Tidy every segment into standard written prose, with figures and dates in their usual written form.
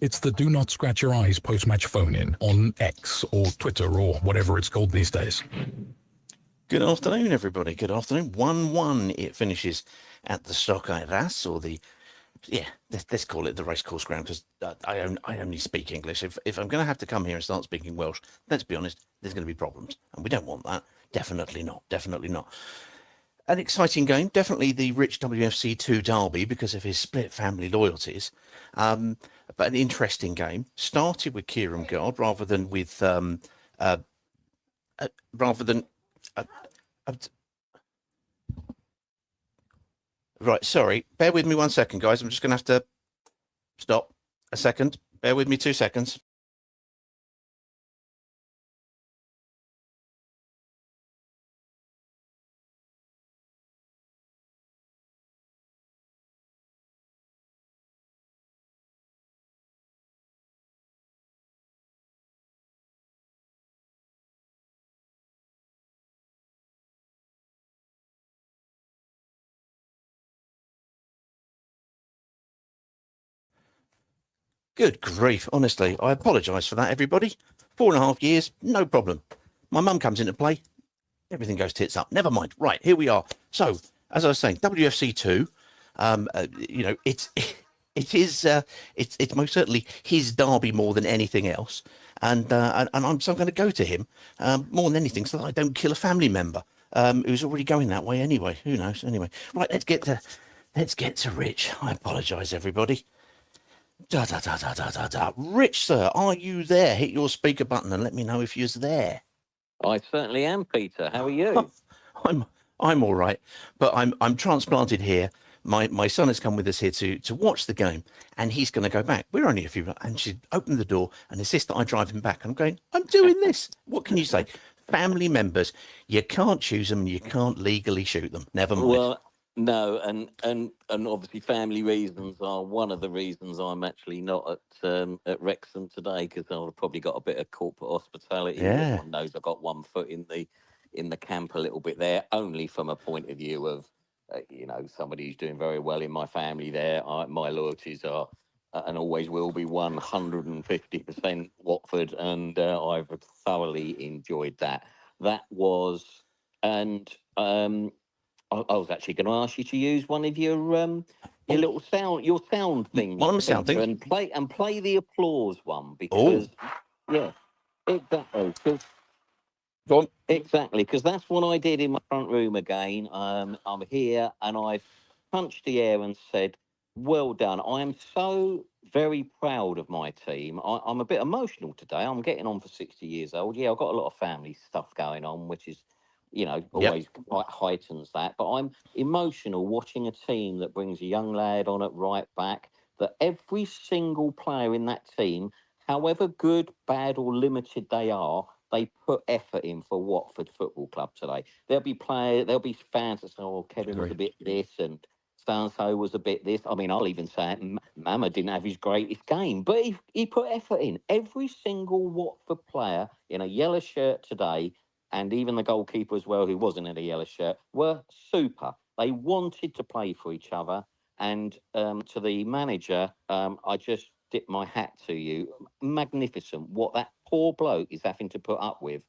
It's the Do Not Scratch Your Eyes post-match phone-in on X or Twitter or whatever it's called these days. Good afternoon, everybody. Good afternoon. 1-1 it finishes at the Stockade Ras, or the, let's call it the racecourse ground, because I only speak English. If I'm going to have to come here and start speaking Welsh, let's be honest, there's going to be problems, and we don't want that. Definitely not. Definitely not. An exciting game, definitely the rich WFC2 derby because of his split family loyalties, but an interesting game. Started with Kieran Gard rather than with right, sorry, bear with me 1 second, guys. I'm just going to have to stop a second. Bear with me 2 seconds. Good grief, honestly, I apologise for that, everybody. 4.5 years, no problem. My mum comes into play, everything goes tits up. Never mind. Right, here we are. So, as I was saying, WFC2, it's most certainly his derby more than anything else, and I'm going to go to him more than anything, so that I don't kill a family member who's already going that way anyway. Who knows? Anyway, right, let's get to Rich. I apologise, everybody. Rich, sir, are you there? Hit your speaker button and let me know if you're there. I certainly am, Peter. How are you? I'm all right, but I'm transplanted here. My son has come with us here to watch the game, and he's going to go back. We're only a few, and she opened the door and insists that I drive him back. I'm going, I'm doing this. What can you say? Family members, you can't choose them, you can't legally shoot them. Never mind. Well, no, and obviously family reasons are one of the reasons I'm actually not at Wrexham today, because I've probably got a bit of corporate hospitality. Yeah. Everyone knows I've got 1 foot in the camp a little bit there, only from a point of view of somebody who's doing very well in my family there. My loyalties are and always will be 150% Watford, and I've thoroughly enjoyed that. That was, and I was actually going to ask you to use one of your little sound things. One of my sound things? And play the applause one, because yeah, exactly. Go on. Exactly, because that's what I did in my front room again. I'm here and I've punched the air and said, well done. I am so very proud of my team. I'm a bit emotional today. I'm getting on for 60 years old. Yeah, I've got a lot of family stuff going on, which is, always quite heightens that. But I'm emotional watching a team that brings a young lad on at right back, that every single player in that team, however good, bad or limited they are, they put effort in for Watford Football Club today. There'll be fans that say, oh, Kevin was a bit this and so-and-so was a bit this. I mean, I'll even say it, Mama didn't have his greatest game, but he put effort in. Every single Watford player in a yellow shirt today, and even the goalkeeper as well, who wasn't in a yellow shirt, were super. They wanted to play for each other. And to the manager, I just tip my hat to you. Magnificent. What that poor bloke is having to put up with.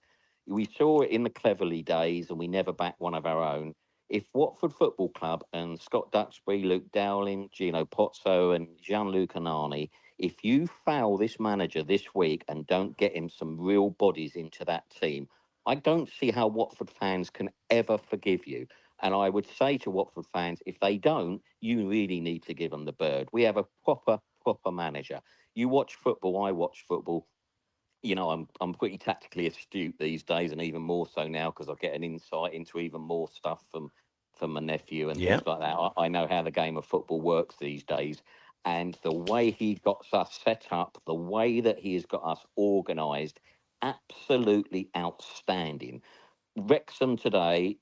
We saw it in the Cleverley days, and we never backed one of our own. If Watford Football Club and Scott Duxbury, Luke Dowling, Gino Pozzo and Gianluca Nani, if you foul this manager this week and don't get him some real bodies into that team, I don't see how Watford fans can ever forgive you. And I would say to Watford fans, if they don't, you really need to give them the bird. We have a proper manager. You watch football, I watch football. I'm pretty tactically astute these days, and even more so now because I get an insight into even more stuff from my nephew and things like that. I know how the game of football works these days. And the way he got us set up, the way that he has got us organised, absolutely outstanding. Wrexham today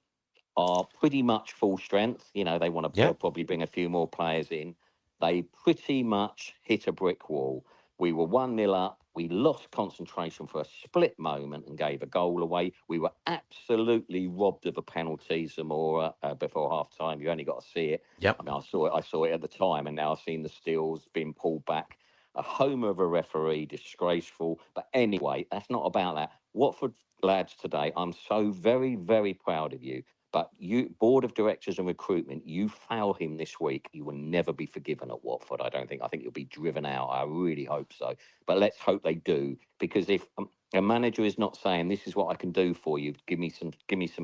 are pretty much full strength. They want to probably bring a few more players in. They pretty much hit a brick wall. We were 1-0 up. We lost concentration for a split moment and gave a goal away. We were absolutely robbed of a penalty, Zamora, before half-time. You only got to see it. Yep. I mean, I saw it at the time, and now I've seen the steals being pulled back. a homer of a referee, disgraceful. But anyway, that's not about that. Watford lads today, I'm so very, very proud of you. But you, board of directors and recruitment, you fail him this week, you will never be forgiven at Watford. I don't think. I think you'll be driven out. I really hope so. But let's hope they do, because if a manager is not saying this is what I can do for you, give me some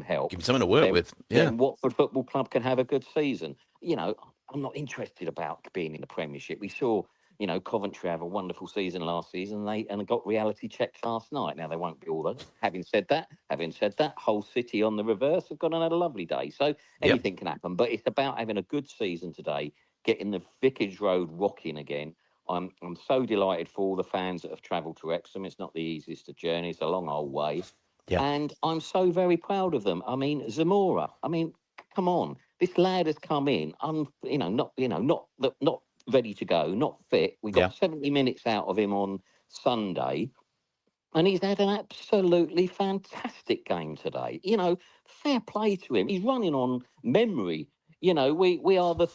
help. Give me something to work with. Yeah. Then Watford Football Club can have a good season. You know, I'm not interested about being in the Premiership. We saw, you know, Coventry have a wonderful season last season. They got reality checked last night. Now they won't be all those. Having said that, Hull City on the reverse have got another lovely day. So anything can happen. But it's about having a good season today, getting the Vicarage Road rocking again. I'm so delighted for all the fans that have travelled to Wrexham. It's not the easiest of journeys, a long old way. Yeah. And I'm so very proud of them. I mean, Zamora. I mean, come on, this lad has come in. Not ready to go, not fit. We got 70 minutes out of him on Sunday, and he's had an absolutely fantastic game today. You know, fair play to him. He's running on memory. You know, we are the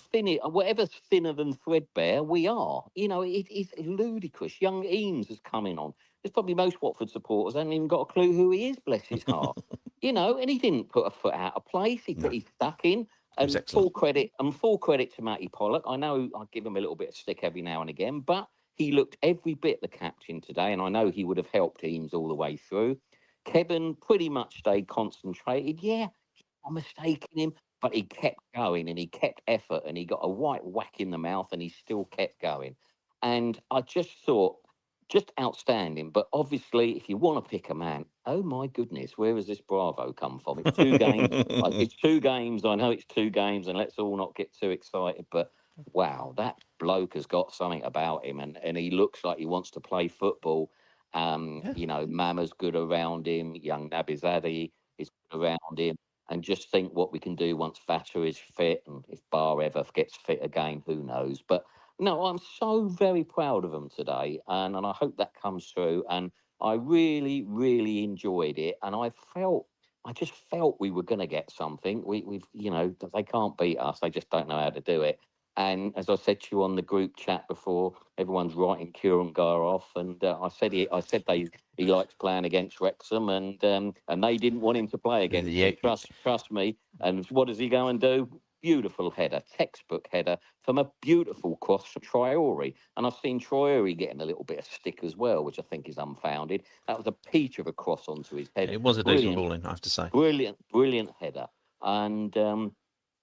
whatever's thinner than threadbare, we are. You know, it's ludicrous. Young Eames has come in on. There's probably most Watford supporters haven't even got a clue who he is, bless his heart. You know, and he didn't put a foot out of place. He stuck in. And full credit to Matty Pollock. I know I give him a little bit of stick every now and again, but he looked every bit the captain today, and I know he would have helped teams all the way through. Kevin pretty much stayed concentrated. Yeah, I'm mistaking him, but he kept going and he kept effort, and he got a white whack in the mouth, and he still kept going. And I just thought, just outstanding. But obviously, if you want to pick a man, oh my goodness, where has this Bravo come from? It's 2 games. It's 2 games. I know it's 2 games, and let's all not get too excited. But wow, that bloke has got something about him, and he looks like he wants to play football. You know, Mama's good around him. Young Nabizadi is good around him. And just think what we can do once Thatcher is fit, and if Barr ever gets fit again, who knows? But no, I'm so very proud of them today, and I hope that comes through. And I really, really enjoyed it, and I just felt we were going to get something. We've, you know, they can't beat us; they just don't know how to do it. And as I said to you on the group chat before, everyone's writing Kieran Gar off, and I said he likes playing against Wrexham, and they didn't want him to play against him. Trust me. And what does he go and do? Beautiful header, textbook header from a beautiful cross from Traore. And I've seen Traore getting a little bit of stick as well, which I think is unfounded. That was a peach of a cross onto his head. It was a decent ball in, I have to say. Brilliant header. And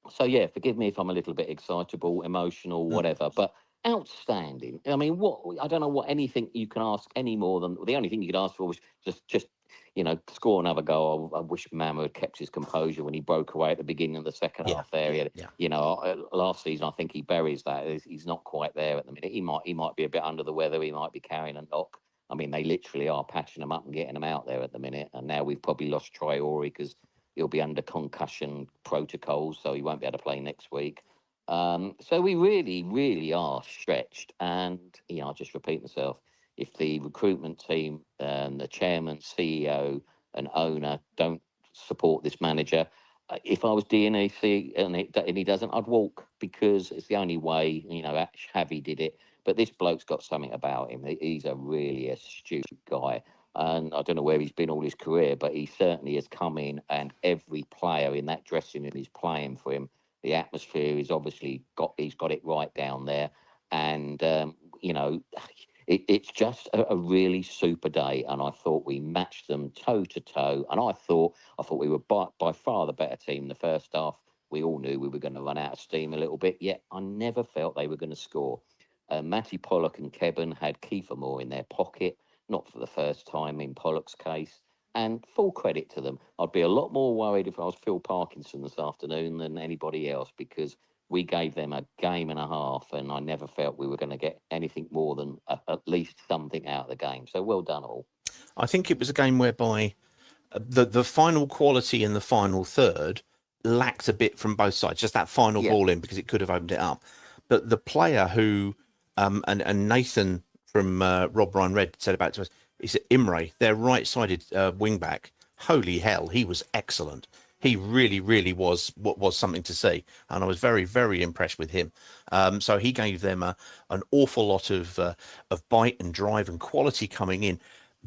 so, yeah, forgive me if I'm a little bit excitable, emotional, whatever, but outstanding. I mean, I don't know what anything you can ask any more than, the only thing you could ask for was just you know, score another goal. I wish Mama had kept his composure when he broke away at the beginning of the second half there. You know, last season, I think he buries that. He's not quite there at the minute. He might be a bit under the weather. He might be carrying a knock. I mean, they literally are patching him up and getting him out there at the minute. And now we've probably lost Traore because he'll be under concussion protocols, so he won't be able to play next week. So we really, really are stretched. And, you know, I'll just repeat myself. If the recruitment team and the chairman, CEO and owner don't support this manager, if I was DNAC and he doesn't, I'd walk, because it's the only way. You know, Javi did it. But this bloke's got something about him. He's a really astute guy. And I don't know where he's been all his career, but he certainly has come in, and every player in that dressing room is playing for him. The atmosphere is obviously he's got it right down there. And, you know, it's just a really super day. And I thought we matched them toe to toe. And I thought we were by far the better team the first half. We all knew we were going to run out of steam a little bit, yet I never felt they were going to score. Matty Pollock and Kevin had Kiefer Moore in their pocket, not for the first time in Pollock's case. And full credit to them. I'd be a lot more worried if I was Phil Parkinson this afternoon than anybody else, because we gave them a game and a half, and I never felt we were going to get anything more than at least something out of the game. So well done all. I think it was a game whereby the final quality in the final third lacked a bit from both sides, just that final ball in, because it could have opened it up. But the player who, and Nathan from Rob Ryan Red said about it to us, is Imre, their right-sided wing-back. Holy hell, he was excellent. He really, really was something to see, and I was very, very impressed with him. So he gave them an awful lot of bite and drive and quality coming in.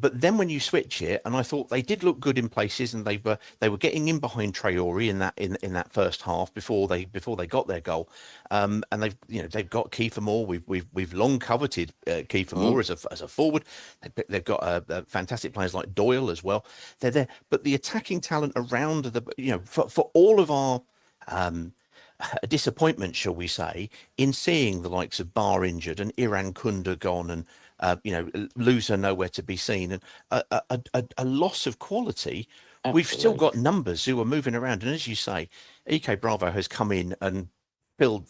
But then when you switch it, and I thought they did look good in places, and they were getting in behind Traore in that first half before they got their goal, and they've got Kiefer Moore. We've long coveted Kiefer Moore as a forward. They've got fantastic players like Doyle as well. They're there, but the attacking talent around for all of our a disappointment, shall we say, in seeing the likes of Barr injured and Iran Kunda gone and loser nowhere to be seen and a loss of quality. Absolutely. We've still got numbers who are moving around, and as you say, EK Bravo has come in and filled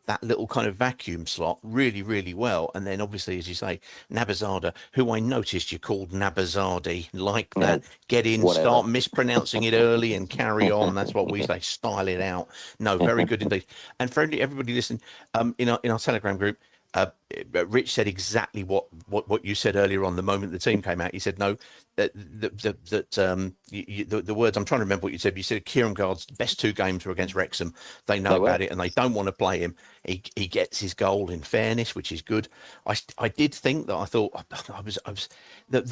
that little kind of vacuum slot really, really well. And then obviously, as you say, Nabazada, who I noticed you called Nabazadi, like that. Get in, whatever. Start mispronouncing it early and carry on. That's what we say, style it out. No, very good indeed. And for everybody listening, in our Telegram group, Rich said exactly what you said earlier on. The moment the team came out, he said no. The words, I'm trying to remember what you said. You said Kieran Gard's best 2 games were against Wrexham. They know about it and they don't want to play him. He gets his goal in fairness, which is good. I did think that I thought I was not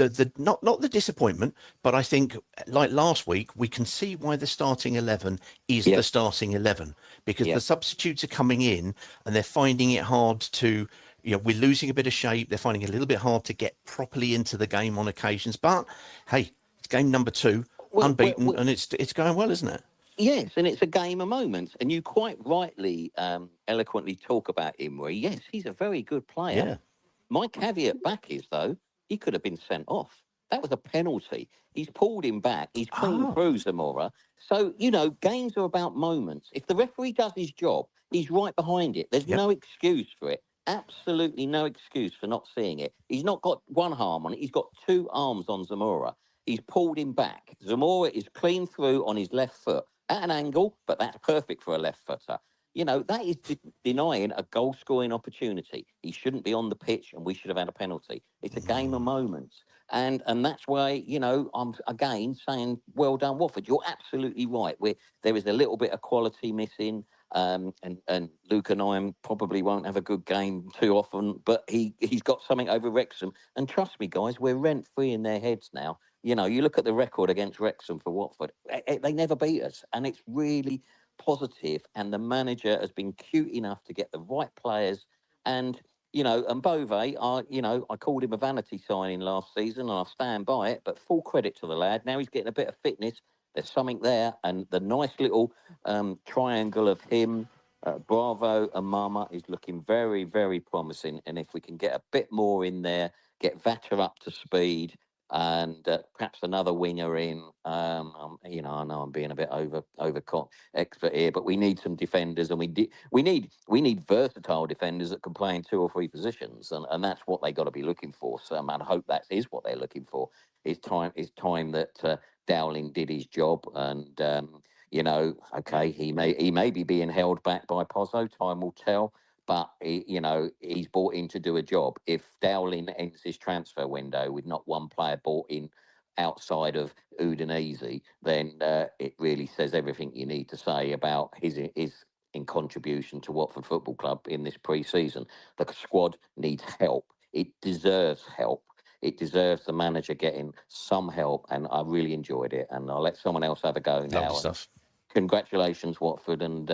the disappointment, but I think like last week we can see why the starting 11 is the starting 11 because the substitutes are coming in and they're finding it hard to. We're losing a bit of shape. They're finding it a little bit hard to get properly into the game on occasions. But hey, it's game number 2, unbeaten, and it's going well, isn't it? Yes, and it's a game of moments. And you quite rightly, eloquently talk about Imrie. Yes, he's a very good player. Yeah. My caveat back is, though, he could have been sent off. That was a penalty. He's pulled him back. He's clean through Zamora. So, games are about moments. If the referee does his job, he's right behind it. There's no excuse for it. Absolutely no excuse for not seeing it. He's not got one arm on it. He's got 2 arms on Zamora. He's pulled him back. Zamora is clean through on his left foot at an angle, but that's perfect for a left footer. That is denying a goal-scoring opportunity. He shouldn't be on the pitch, and we should have had a penalty. It's a game of moments. And that's why, I'm, again, saying, well done, Watford. You're absolutely right. There is a little bit of quality missing. And Luke and I probably won't have a good game too often, but he's got something over Wrexham. And trust me, guys, we're rent-free in their heads now. You look at the record against Wrexham for Watford. They never beat us, and it's really positive. And the manager has been cute enough to get the right players. And and Bove, I called him a vanity signing last season, and I stand by it. But full credit to the lad. Now he's getting a bit of fitness. There's something there, and the nice little triangle of him, Bravo and Mama is looking very, very promising. And if we can get a bit more in there, get Vatter up to speed, and perhaps another winger in. I know I'm being a bit expert here, but we need some defenders, and we need versatile defenders that can play in 2 or 3 positions, and that's what they got to be looking for. So I hope that is what they're looking for. It's time that Dowling did his job, and okay, he may be being held back by Pozzo. Time will tell. But, he's bought in to do a job. If Dowling ends his transfer window with not one player bought in outside of Udinese, then it really says everything you need to say about his in contribution to Watford Football Club in this pre-season. The squad needs help. It deserves help. It deserves the manager getting some help, and I really enjoyed it. And I'll let someone else have a go now. Lovely stuff. Congratulations, Watford, and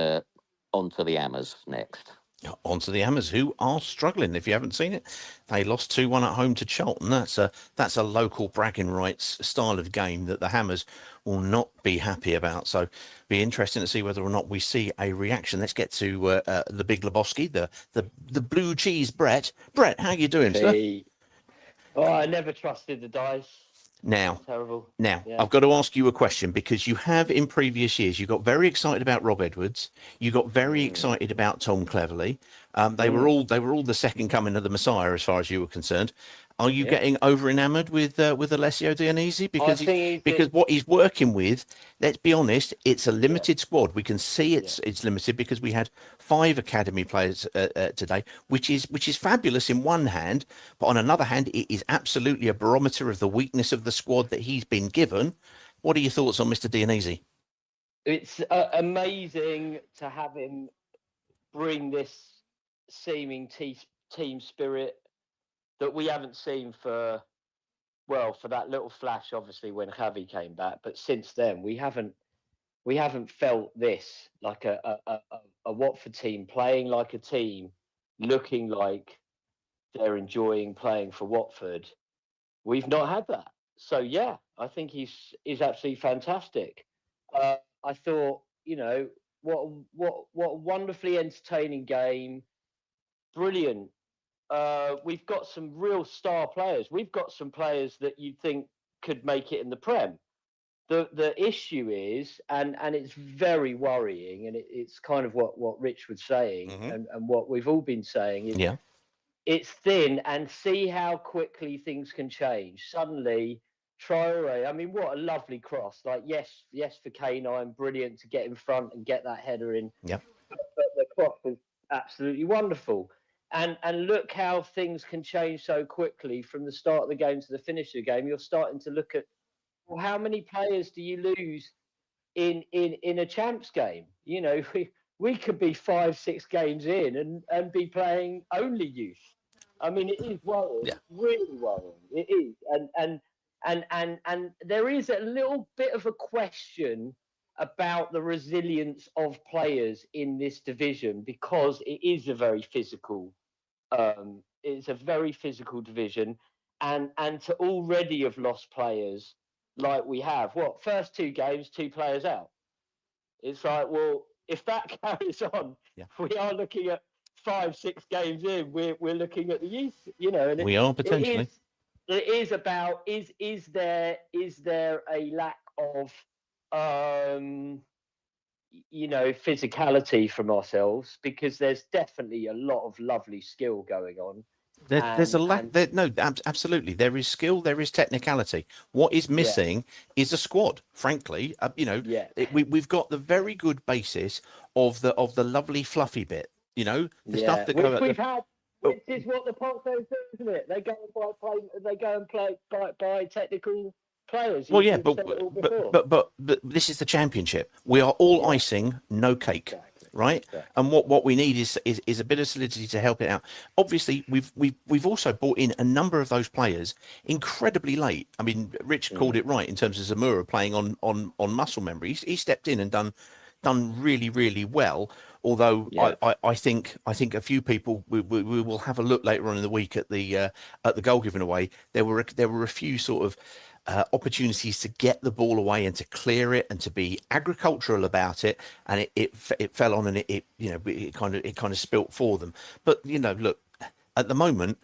on to the Hammers next. On to the Hammers, who are struggling. If you haven't seen it, they lost 2-1 at home to Charlton. That's a local bragging rights style of game that the Hammers will not be happy about. So be interesting to see whether or not we see a reaction. Let's get to the Big Lebowski, the blue cheese Brett. Brett, how you doing, sir? Oh, I never trusted the dice. Now, terrible. Now, I've got to ask you a question, because you have in previous years, you got very excited about Rob Edwards. You got very excited about Tom Cleverley. They were all the second coming of the Messiah, as far as you were concerned. Are you getting over enamoured with Alessio Dionisi? Because what he's working with, let's be honest, it's a limited squad. We can see it's limited because we had 5 academy players today, which is fabulous in one hand, but on another hand, it is absolutely a barometer of the weakness of the squad that he's been given. What are your thoughts on Mr. Dionisi? It's amazing to have him bring this seeming team spirit that we haven't seen for that little flash, obviously, when Javi came back. But since then, we haven't felt this, like a Watford team playing like a team, looking like they're enjoying playing for Watford. We've not had that. So yeah, I think he's absolutely fantastic. I thought, what a wonderfully entertaining game. Brilliant. We've got some real star players. We've got some players that you'd think could make it in the Prem. The issue is, and it's very worrying, and it's kind of what Rich was saying, and what we've all been saying is, it's thin, and see how quickly things can change. Suddenly, Traore, I mean, what a lovely cross. Like, yes for K9, brilliant to get in front and get that header in. Yeah. But the cross was absolutely wonderful. And look how things can change so quickly from the start of the game to the finish of the game. You're starting to look at, well, how many players do you lose in a champs game? You know, we could be 5-6 games in and be playing only youth. I mean, it is worrying, really worrying. It is, and there is a little bit of a question about the resilience of players in this division, because it is a very physical. It's a very physical division, and to already have lost players like we have. First 2 games, 2 players out. It's like, well, if that carries on, we are looking at 5-6 games in. We're looking at the youth, and we are potentially. It is about, is there a lack of physicality from ourselves, because there's definitely a lot of lovely skill going on. There's a lack. No, absolutely. There is skill. There is technicality. What is missing is a squad. Frankly, we've got the very good basis of the lovely fluffy bit. The stuff that we've had. Which is what the Poxos do, isn't it? They go and buy technical players. Well, yeah, but this is the Championship. We are all icing, no cake. Exactly. Right, and what we need is a bit of solidity to help it out. Obviously, we've also brought in a number of those players incredibly late. I mean, Rich called it right in terms of Zamora playing on muscle memory. He stepped in and done really, really well. Although I think a few people, we will have a look later on in the week at the goal given away. There were a few sort of opportunities to get the ball away and to clear it and to be agricultural about it, and it fell on, and it kind of spilt for them. But look, at the moment,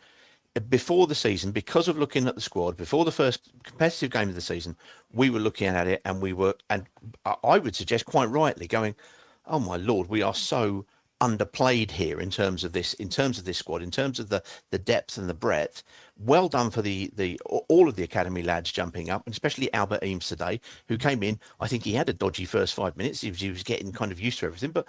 before the season, because of looking at the squad before the first competitive game of the season, we were looking at it, and I would suggest quite rightly going, oh my Lord, we are so underplayed here in terms of this squad, in terms of the depth and the breadth. Well done for all of the academy lads jumping up, and especially Albert Eames today, who came in. I think he had a dodgy first 5 minutes. He was getting kind of used to everything, but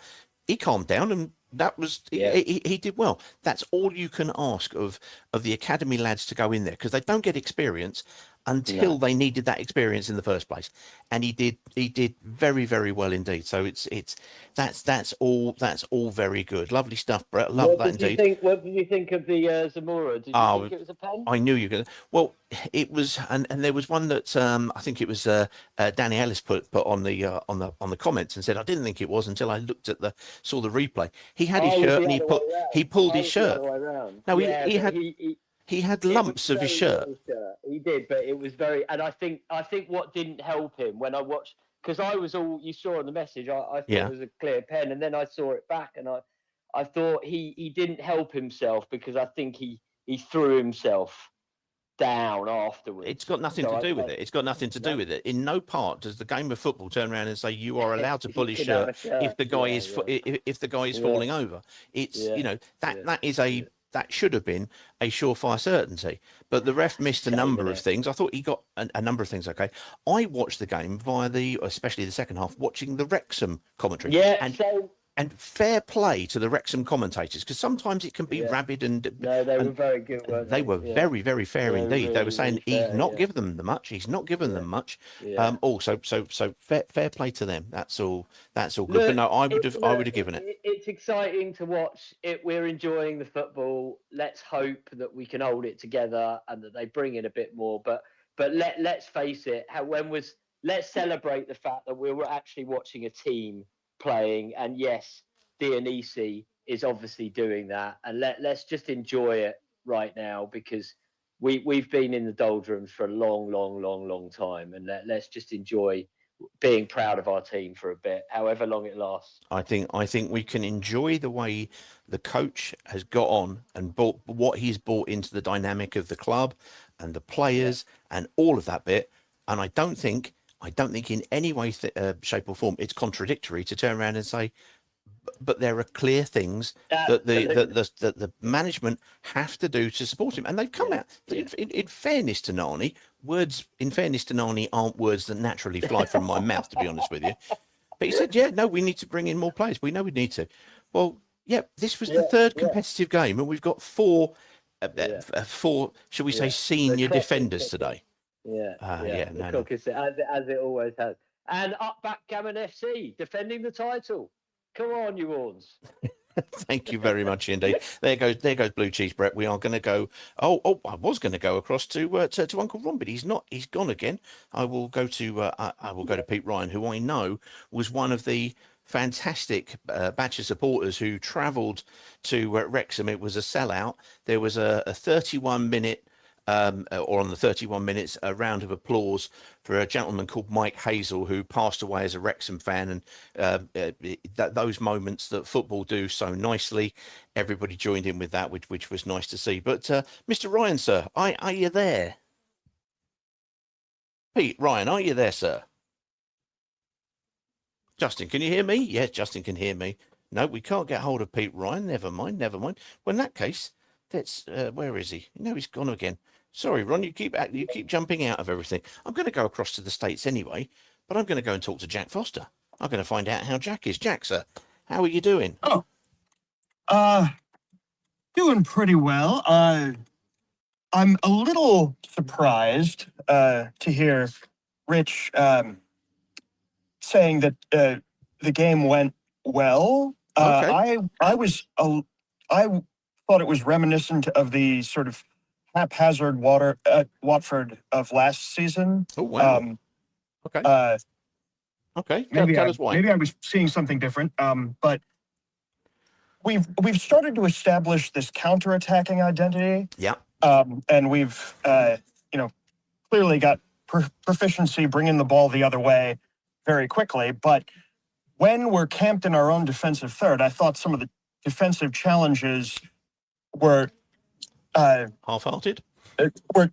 he calmed down, and that was he did well. That's all you can ask of the academy lads to go in there, because they don't get experience until they needed that experience in the first place, and he did very, very well indeed. So that's all very good. Lovely stuff, Brett. Love that indeed. What did you think of the Zamora? Did you think it was a pen? I knew you were going to. Well, it was, and there was one that I think it was Danny Ellis put on the comments and said, I didn't think it was until I saw the replay. He had his shirt and he pulled his shirt. No, he had lumps of his shirt. He did, but it was very, and I think what didn't help him when I watched, because I was you saw on the message, I thought it was a clear pen, and then I saw it back, and I thought he didn't help himself, because I think he threw himself down afterwards. It's got nothing to do with it. It's got nothing to do with it. In no part does the game of football turn around and say you are allowed to pull his shirt if the guy if the guy is falling over. It's that should have been a surefire certainty. But the ref missed a number of things. I thought he got a number of things okay. I watched the game via especially the second half, watching the Wrexham commentary. Yeah, And fair play to the Wrexham commentators, because sometimes it can be rabid No, they were very good, weren't they? they were very, very fair indeed. They were saying really he's fair, not given them the much. He's not given them much. Also, so fair play to them. That's all good. Look, but no, I would have given it. It's exciting to watch it. We're enjoying the football. Let's hope that we can hold it together and that they bring in a bit more. But let's face it. Let's celebrate the fact that we were actually watching a team playing, and yes, Dionisi is obviously doing that, and let's just enjoy it right now, because we've been in the doldrums for a long time, and let's just enjoy being proud of our team for a bit, however long it lasts. I think we can enjoy the way the coach has got on and brought what he's brought into the dynamic of the club and the players and all of that bit. And I don't think in any way, shape or form, it's contradictory to turn around and say, but there are clear things that the management have to do to support him. And they've come out, in fairness to Nani, aren't words that naturally fly from my mouth, to be honest with you. But he said, no, we need to bring in more players. We know we need to. Well, this was the third competitive game, and we've got four, shall we say, senior defenders today. As it always has. And up Backgammon FC, defending the title. Come on, you Horns. Thank you very much indeed. There goes Blue Cheese Brett. We are going to go. I was going to go across to Uncle Ron, but he's not. He's gone again. I will go to Pete Ryan, who I know was one of the fantastic batch of supporters who travelled to Wrexham. It was a sellout. There was a 31-minute. Or on the 31 minutes, a round of applause for a gentleman called Mike Hazel, who passed away as a Wrexham fan. And those moments that football do so nicely, everybody joined in with that, which was nice to see. But Mr. Ryan, sir, are you there? Pete, Ryan, are you there, sir? Justin, can you hear me? Yes, Justin can hear me. No, we can't get hold of Pete Ryan. Never mind. Well, in that case, that's where is he? No, he's gone again. Sorry, Ron, you keep jumping out of everything. I'm going to go across to the States anyway, but I'm going to go and talk to Jack Foster. I'm going to find out how Jack is. Jack, sir, how are you doing? Oh, doing pretty well. I'm a little surprised to hear Rich saying that the game went well. Okay. I thought it was reminiscent of the sort of haphazard Watford of last season. Oh wow. Okay. Okay. Tell us why. Maybe I was seeing something different. But we've started to establish this counterattacking identity. Yeah. And we've clearly got proficiency bringing the ball the other way very quickly. But when we're camped in our own defensive third, I thought some of the defensive challenges were half-hearted. Were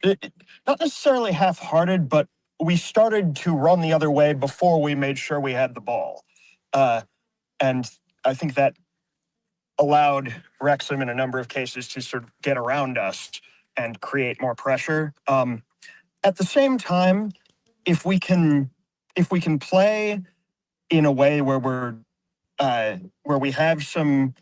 not necessarily half-hearted, but we started to run the other way before we made sure we had the ball, and I think that allowed Wrexham in a number of cases to sort of get around us and create more pressure. At the same time, if we can play in a way where we have some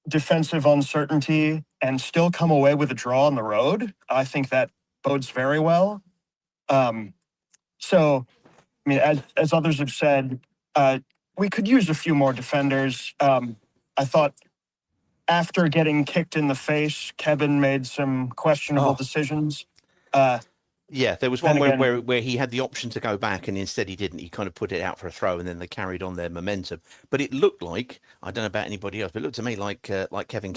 defensive uncertainty and still come away with a draw on the road, I think that bodes very well. So, I mean, as others have said, we could use a few more defenders. I thought after getting kicked in the face, Kevin made some questionable decisions. Yeah, there was one where he had the option to go back, and instead he didn't. He kind of put it out for a throw, and then they carried on their momentum. But it looked like, I don't know about anybody else, but it looked to me like Kevin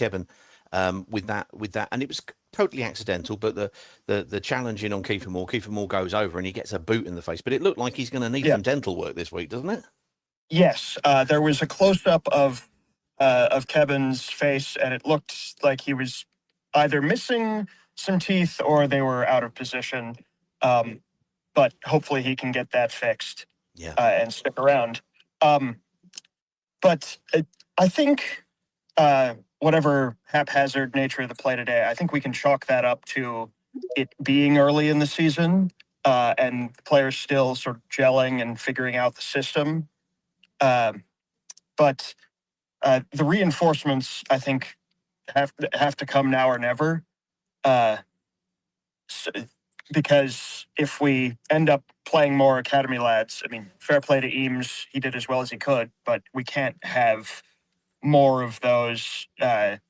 with that, and it was totally accidental. But the challenging on Kiefer Moore goes over, and he gets a boot in the face. But it looked like he's going to need some dental work this week, doesn't it? Yes, there was a close up of Kevin's face, and it looked like he was either missing some teeth or they were out of position. But hopefully he can get that fixed and stick around. But I think whatever haphazard nature of the play today, I think we can chalk that up to it being early in the season and the players still sort of gelling and figuring out the system. But The reinforcements, I think, have to come now or never. Because if we end up playing more academy lads, I mean, fair play to Eames, he did as well as he could, but we can't have more of those players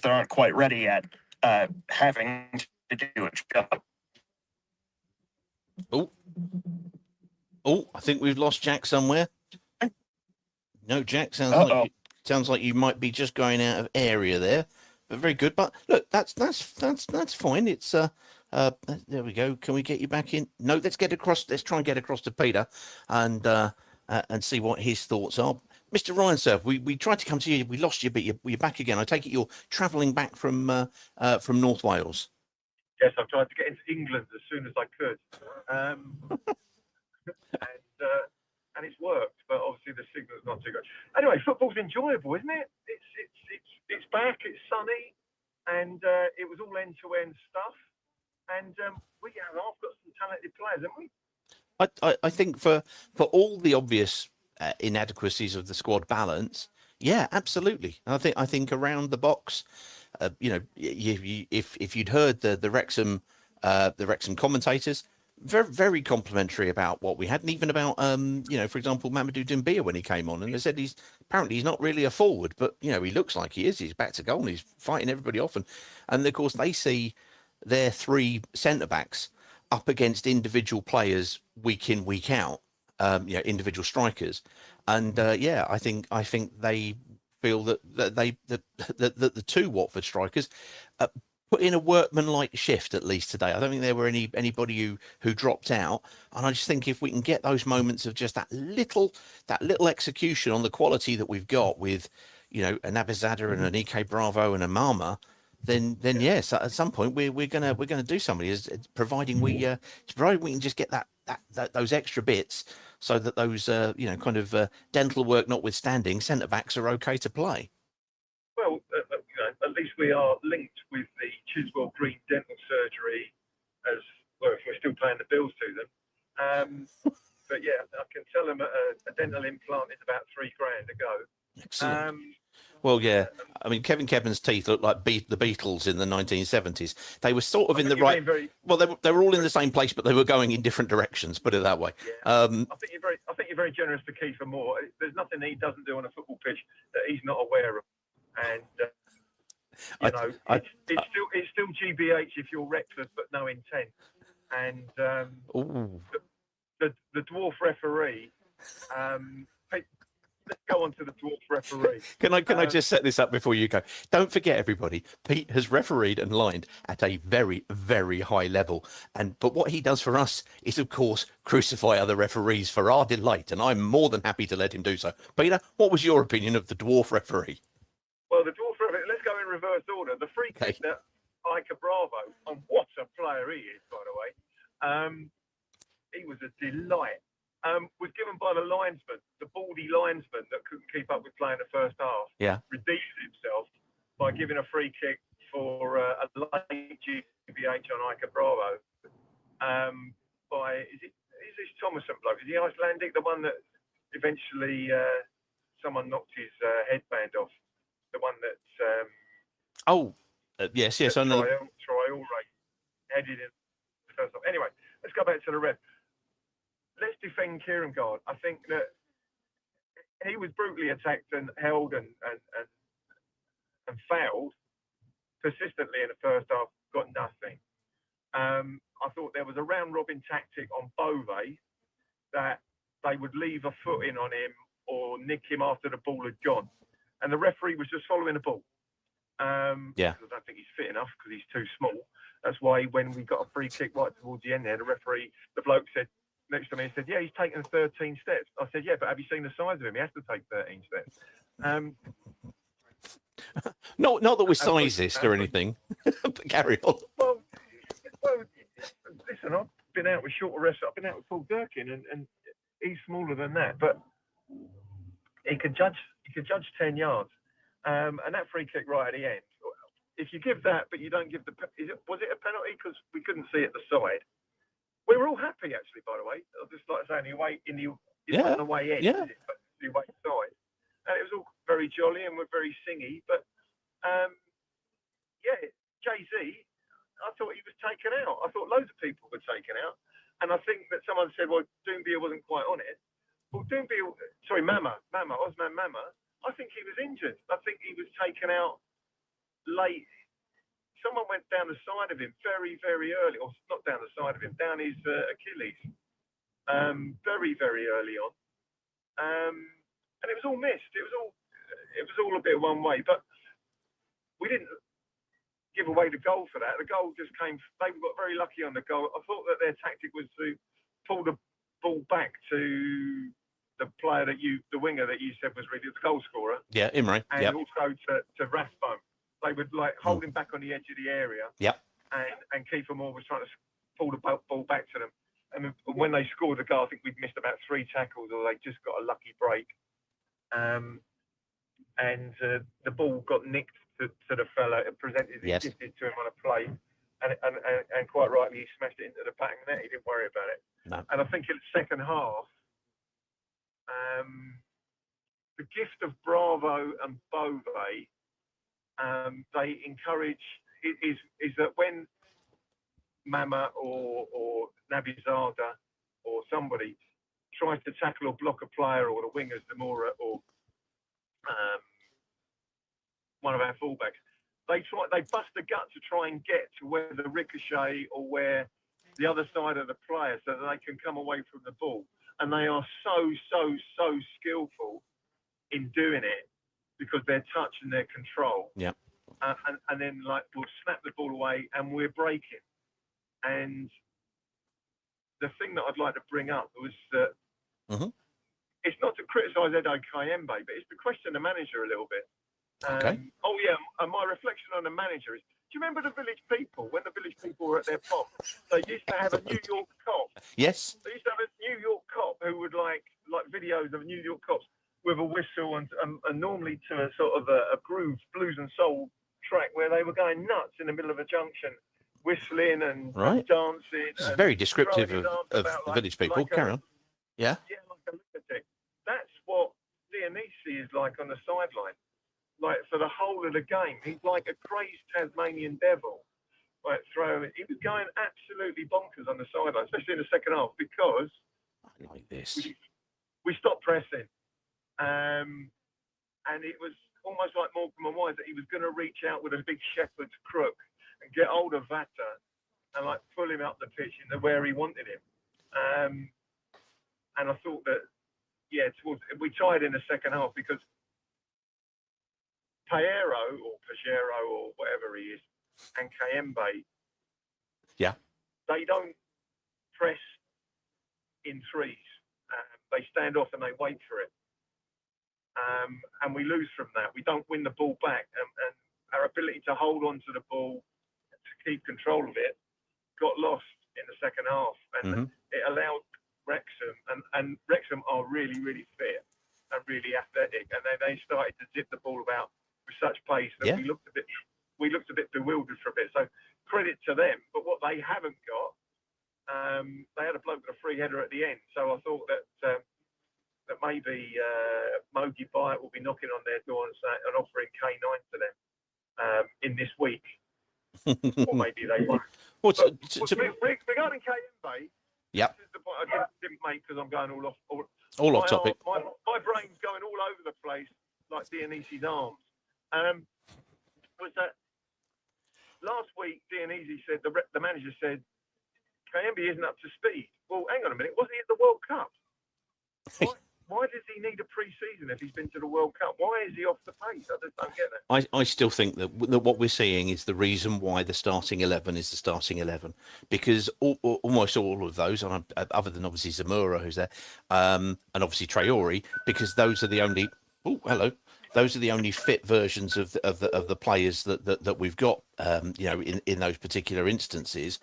that aren't quite ready yet having to do a job. Oh, I think we've lost Jack somewhere. No, Jack, sounds like you might be just going out of area there. But very good. But look, that's fine. It's there we go. Can we get you back in? No, let's try and get across to Peter and see what his thoughts are. Mr. Ryan, sir, we tried to come to you, we lost you, but you're back again. I take it you're travelling back from North Wales. Yes, I've tried to get into England as soon as I could, and it's worked. But obviously the signal's not too good. Anyway, football's enjoyable, isn't it? It's back. It's sunny, and it was all end-to-end stuff. And I've got some talented players, haven't we? I think for all the obvious inadequacies of the squad balance, yeah, absolutely. I think around the box, if you'd heard the Wrexham commentators, very very complimentary about what we had, and even about for example, Mamadou Doumbia when he came on, and they said he's not really a forward, but he looks like he is. He's back to goal and he's fighting everybody off, and of course they see their three centre backs up against individual players week in, week out, individual strikers. And I think they feel that the two Watford strikers put in a workmanlike shift at least today. I don't think there were anybody who dropped out. And I just think if we can get those moments of just that little execution on the quality that we've got with, an Abizadeh and an Ike Bravo and a Mama, then yes, at some point we're gonna do something. Providing we can just get that those extra bits, so that those dental work notwithstanding, centre backs are okay to play. Well, at least we are linked with the Chiswell Green Dental Surgery, as well, if we're still paying the bills to them. But yeah, I can tell them a dental implant is about $3,000 a go. Excellent. Well, yeah. I mean, Kevin Kevin's teeth looked like the Beatles in the 1970s. They were sort of in the right. Well, they were all in the same place, but they were going in different directions. Put it that way. Yeah. I think you're very generous to Kiefer Moore. There's nothing he doesn't do on a football pitch that he's not aware of, and it's still GBH if you're reckless but no intent. And the dwarf referee. Let's go on to the dwarf referee. Can I just set this up before you go? Don't forget, everybody, Pete has refereed and lined at a very, very high level. But what he does for us is, of course, crucify other referees for our delight, and I'm more than happy to let him do so. Peter, what was your opinion of the dwarf referee? Well, the dwarf referee, let's go in reverse order. The free kick that Ike Bravo, and what a player he is, by the way, he was a delight. Was given by the linesman, the baldy linesman that couldn't keep up with playing the first half. Yeah, redeemed himself by giving a free kick for a late GBH on Ike Bravo. Is this Thomason bloke? Is he Icelandic? The one that eventually someone knocked his headband off. The one that. Yes, I know. Traore headed in the first half. Anyway, let's go back to the ref. Let's defend Kierkegaard. I think that he was brutally attacked and held and fouled persistently in the first half, got nothing. I thought there was a round-robin tactic on Bove that they would leave a foot in on him or nick him after the ball had gone. And the referee was just following the ball. I don't think he's fit enough because he's too small. That's why when we got a free kick right towards the end there, the bloke said, next to me, he said, yeah, he's taken 13 steps. I said, yeah, but have you seen the size of him? He has to take 13 steps. Not that we're sizist or anything, but carry on. Well, listen, I've been out with shorter refs. I've been out with Paul Durkin, and he's smaller than that. But he could judge 10 yards. And that free kick right at the end, if you give that, but you don't give was it a penalty? Because we couldn't see at the side. We were all happy, actually, by the way. I'd just like to say on the way in, on the way in, the way side. very jolly and were very singy. But yeah, Jay-Z, I thought he was taken out. I thought loads of people were taken out. And I think that someone said, well, Doumbia wasn't quite on it. Well, Osman Mama, I think he was injured. I think he was taken out late. Someone went down the side of him very, very early, or not down the side of him, down his Achilles, very, very early on. And it was all missed. It was all a bit one way. But we didn't give away the goal for that. The goal just came. They got very lucky on the goal. I thought that their tactic was to pull the ball back to the player the winger that you said was really the goal scorer. Yeah, Imre. And also to Rathbone. They would like hold him back on the edge of the area. Yep. And Kiefer Moore was trying to pull the ball back to them. And when they scored the goal, I think we'd missed about 3 tackles, or they just got a lucky break. And the ball got nicked to the fella, gifted to him on a plate, and quite rightly he smashed it into the back of the net. He didn't worry about it. No. And I think in the second half, the gift of Bravo and Bove, they encourage is that when Mama or Nabizada or somebody tries to tackle or block a player, or the wingers, Demora, or one of our fullbacks, they bust the gut to try and get to where the ricochet or where the other side of the player, so that they can come away from the ball. And they are so skillful in doing it, because their touch and their control. Yeah. And then we'll snap the ball away and we're breaking. And the thing that I'd like to bring up was that it's not to criticise Edo Kayembe, but it's to question the manager a little bit. Okay. Oh yeah, and my reflection on the manager is, do you remember the Village People, when the Village People were at their pop? They used to have a New York cop. Yes. They used to have a New York cop who would like videos of New York cops with a whistle and normally to a sort of a groove, blues and soul track, where they were going nuts in the middle of a junction, whistling and dancing. This is very descriptive of the Village People. Carry on. Yeah. Yeah, like a lunatic. That's what Dionisi is like on the sideline. Like for the whole of the game, he's like a crazed Tasmanian devil. He was going absolutely bonkers on the sideline, especially in the second half, because I like this. We stopped pressing. And it was almost like Morecambe and Wise, that he was going to reach out with a big shepherd's crook and get hold of Vata and pull him up the pitch into where he wanted him. And I thought that, we tried in the second half, because Pajero or whatever he is, and Kayembe, they don't press in threes. They stand off and they wait for it. And we lose from that. We don't win the ball back, and our ability to hold on to the ball, to keep control of it, got lost in the second half, and it allowed Wrexham, and Wrexham are really, really fit and really athletic, and they started to zip the ball about with such pace that we looked a bit bewildered for a bit. So credit to them, but what they haven't got, they had a bloke with a free header at the end. So I thought that maybe Mogi Byatt will be knocking on their door and offering K9 to them in this week, or maybe they won't. Regarding Kayembe, this is the point I didn't make, because I'm going all off topic. My brain's going all over the place like Dionisi's arms. Was that last week? Dionisi said the manager said Kayembe isn't up to speed. Well, hang on a minute. Wasn't he at the World Cup? Why does he need a pre-season if he's been to the World Cup? Why is he off the pace? I just don't get that. I still think that what we're seeing is the reason why the starting 11 is the starting 11, because almost all of those, other than obviously Zamora, who's there, and obviously Traore, because those are the only. Oh, hello. Those are the only fit versions of the players that we've got. In those particular instances.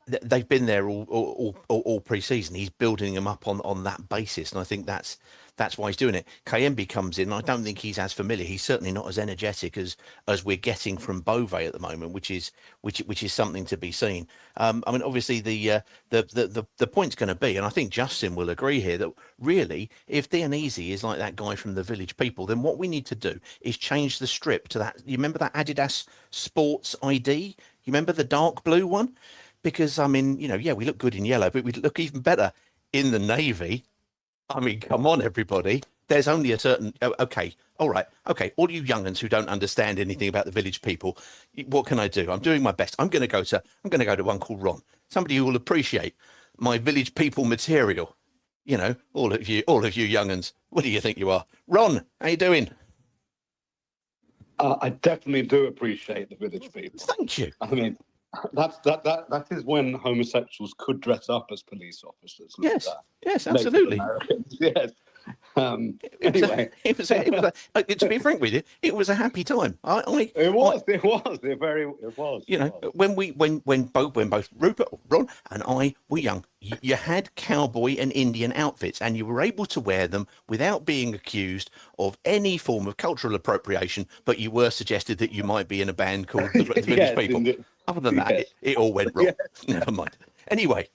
they've been there all pre-season. He's building them up on that basis, and I think that's why he's doing it. Kayembe comes in. I don't think he's as familiar. He's certainly not as energetic as we're getting from Bove at the moment, which is something to be seen. I mean, obviously the point's going to be, and I think Justin will agree here, that really, if Dionisi is like that guy from the Village People, then what we need to do is change the strip to that. You remember that Adidas Sports ID? You remember the dark blue one? Because, I mean, yeah, we look good in yellow, but we'd look even better in the navy. I mean, come on, everybody. There's only a certain... Okay, all right. Okay, all you young'uns who don't understand anything about the Village People, what can I do? I'm doing my best. I'm going to go to one called Ron, somebody who will appreciate my Village People material. All of you young'uns, what do you think you are? Ron, how you doing? I definitely do appreciate the Village People. Thank you. I mean, that is when homosexuals could dress up as police officers. Yes, yes, absolutely. Yes. Anyway, to be frank with you, it was a happy time. It was. When both Rupert, Ron, and I were young, you had cowboy and Indian outfits, and you were able to wear them without being accused of any form of cultural appropriation. But you were suggested that you might be in a band called the Village People. Indeed. Other than that, it all went wrong. Never mind. Anyway,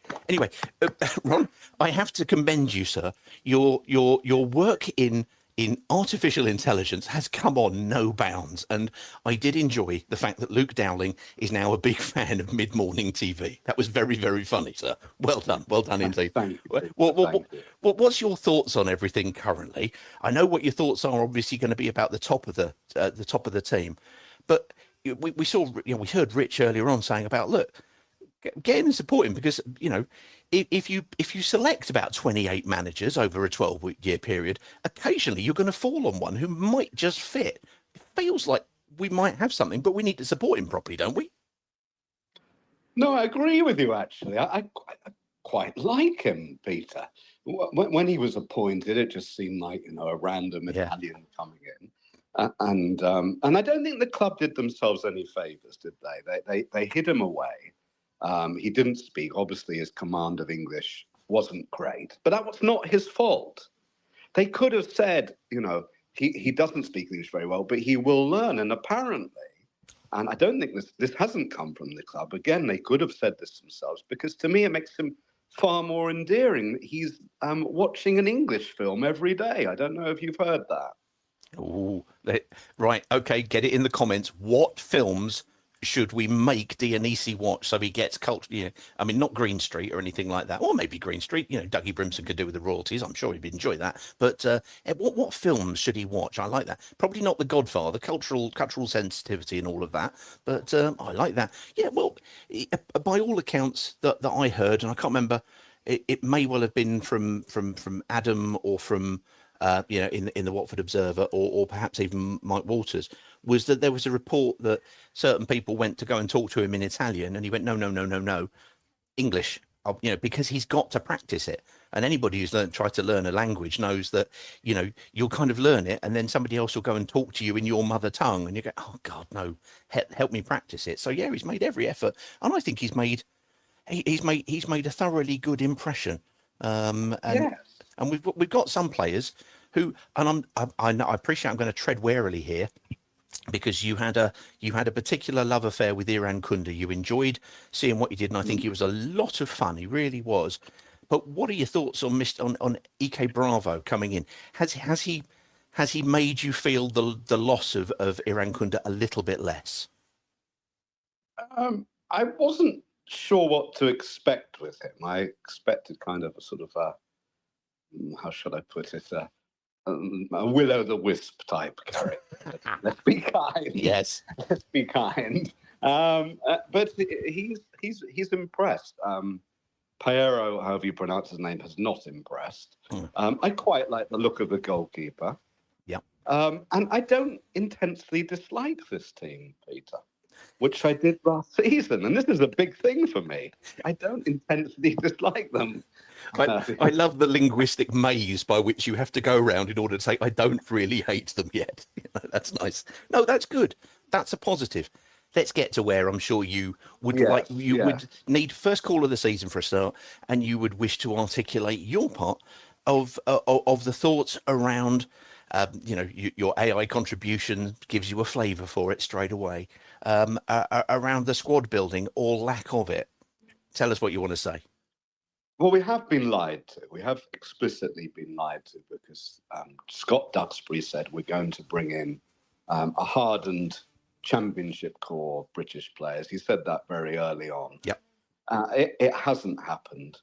Ron, I have to commend you, sir. Your work in artificial intelligence has come on no bounds, and I did enjoy the fact that Luke Dowling is now a big fan of mid-morning TV. That was very, very funny, sir. Well done indeed. Thank you. What's your thoughts on everything currently? I know what your thoughts are obviously going to be about the top of the team, but we saw, we heard Rich earlier on saying about, look, get in and support him, because if you select about 28 managers over a 12-year period, occasionally you're going to fall on one who might just fit. It feels like we might have something, but we need to support him properly, don't we? No, I agree with you, actually. I quite like him, Peter. When he was appointed, it just seemed like, a random Italian coming in. And I don't think the club did themselves any favours, did they? They hid him away. He didn't speak. Obviously, his command of English wasn't great, but that was not his fault. They could have said, he doesn't speak English very well, but he will learn. And apparently, and I don't think this hasn't come from the club. Again, they could have said this themselves, because to me, it makes him far more endearing. He's watching an English film every day. I don't know if you've heard that. Oh, right. Okay, get it in the comments. What films should we make Dionisi watch so he gets culture? I mean, not Green Street or anything like that, or maybe Green Street. Dougie Brimson could do with the royalties. I'm sure he'd enjoy that. But what films should he watch? I like that. Probably not The Godfather, cultural sensitivity and all of that. But I like that. Yeah. Well, by all accounts that I heard, and I can't remember, it may well have been from Adam or from. In the Watford Observer, or perhaps even Mike Walters, was that there was a report that certain people went to go and talk to him in Italian, and he went, no, English, because he's got to practice it. And anybody who's tried to learn a language knows that, you'll kind of learn it, and then somebody else will go and talk to you in your mother tongue, and you go, oh God, no, help me practice it. So yeah, he's made every effort, and I think he's made a thoroughly good impression. And we've got some players who, and I appreciate, I'm going to tread warily here, because you had a particular love affair with Iran Kunda. You enjoyed seeing what he did, and I think he was a lot of fun. He really was. But what are your thoughts on Ike Bravo coming in? Has he made you feel the loss of Iran Kunda a little bit less? I wasn't sure what to expect with him. I expected kind of a sort of how should I put it? A will-o'-the-wisp type character. Let's be kind. Yes. Let's be kind. But he's impressed. Piero, however you pronounce his name, has not impressed. I quite like the look of the goalkeeper. Yeah. And I don't intensely dislike this team, Peter, which I did last season. And this is a big thing for me. I don't intensely dislike them. I love the linguistic maze by which you have to go around in order to say, I don't really hate them yet. That's nice. No, that's good. That's a positive. let's get to where I'm sure you would Yes, would need first call of the season for a start, and you would wish to articulate your part of the thoughts around. Your AI contribution gives you a flavour for it straight away. Around the squad building or lack of it. Tell us what you want to say. Well, we have been lied to. We have explicitly been lied to because Scott Duxbury said we're going to bring in a hardened championship core British players. He said that very early on. Yep. It hasn't happened.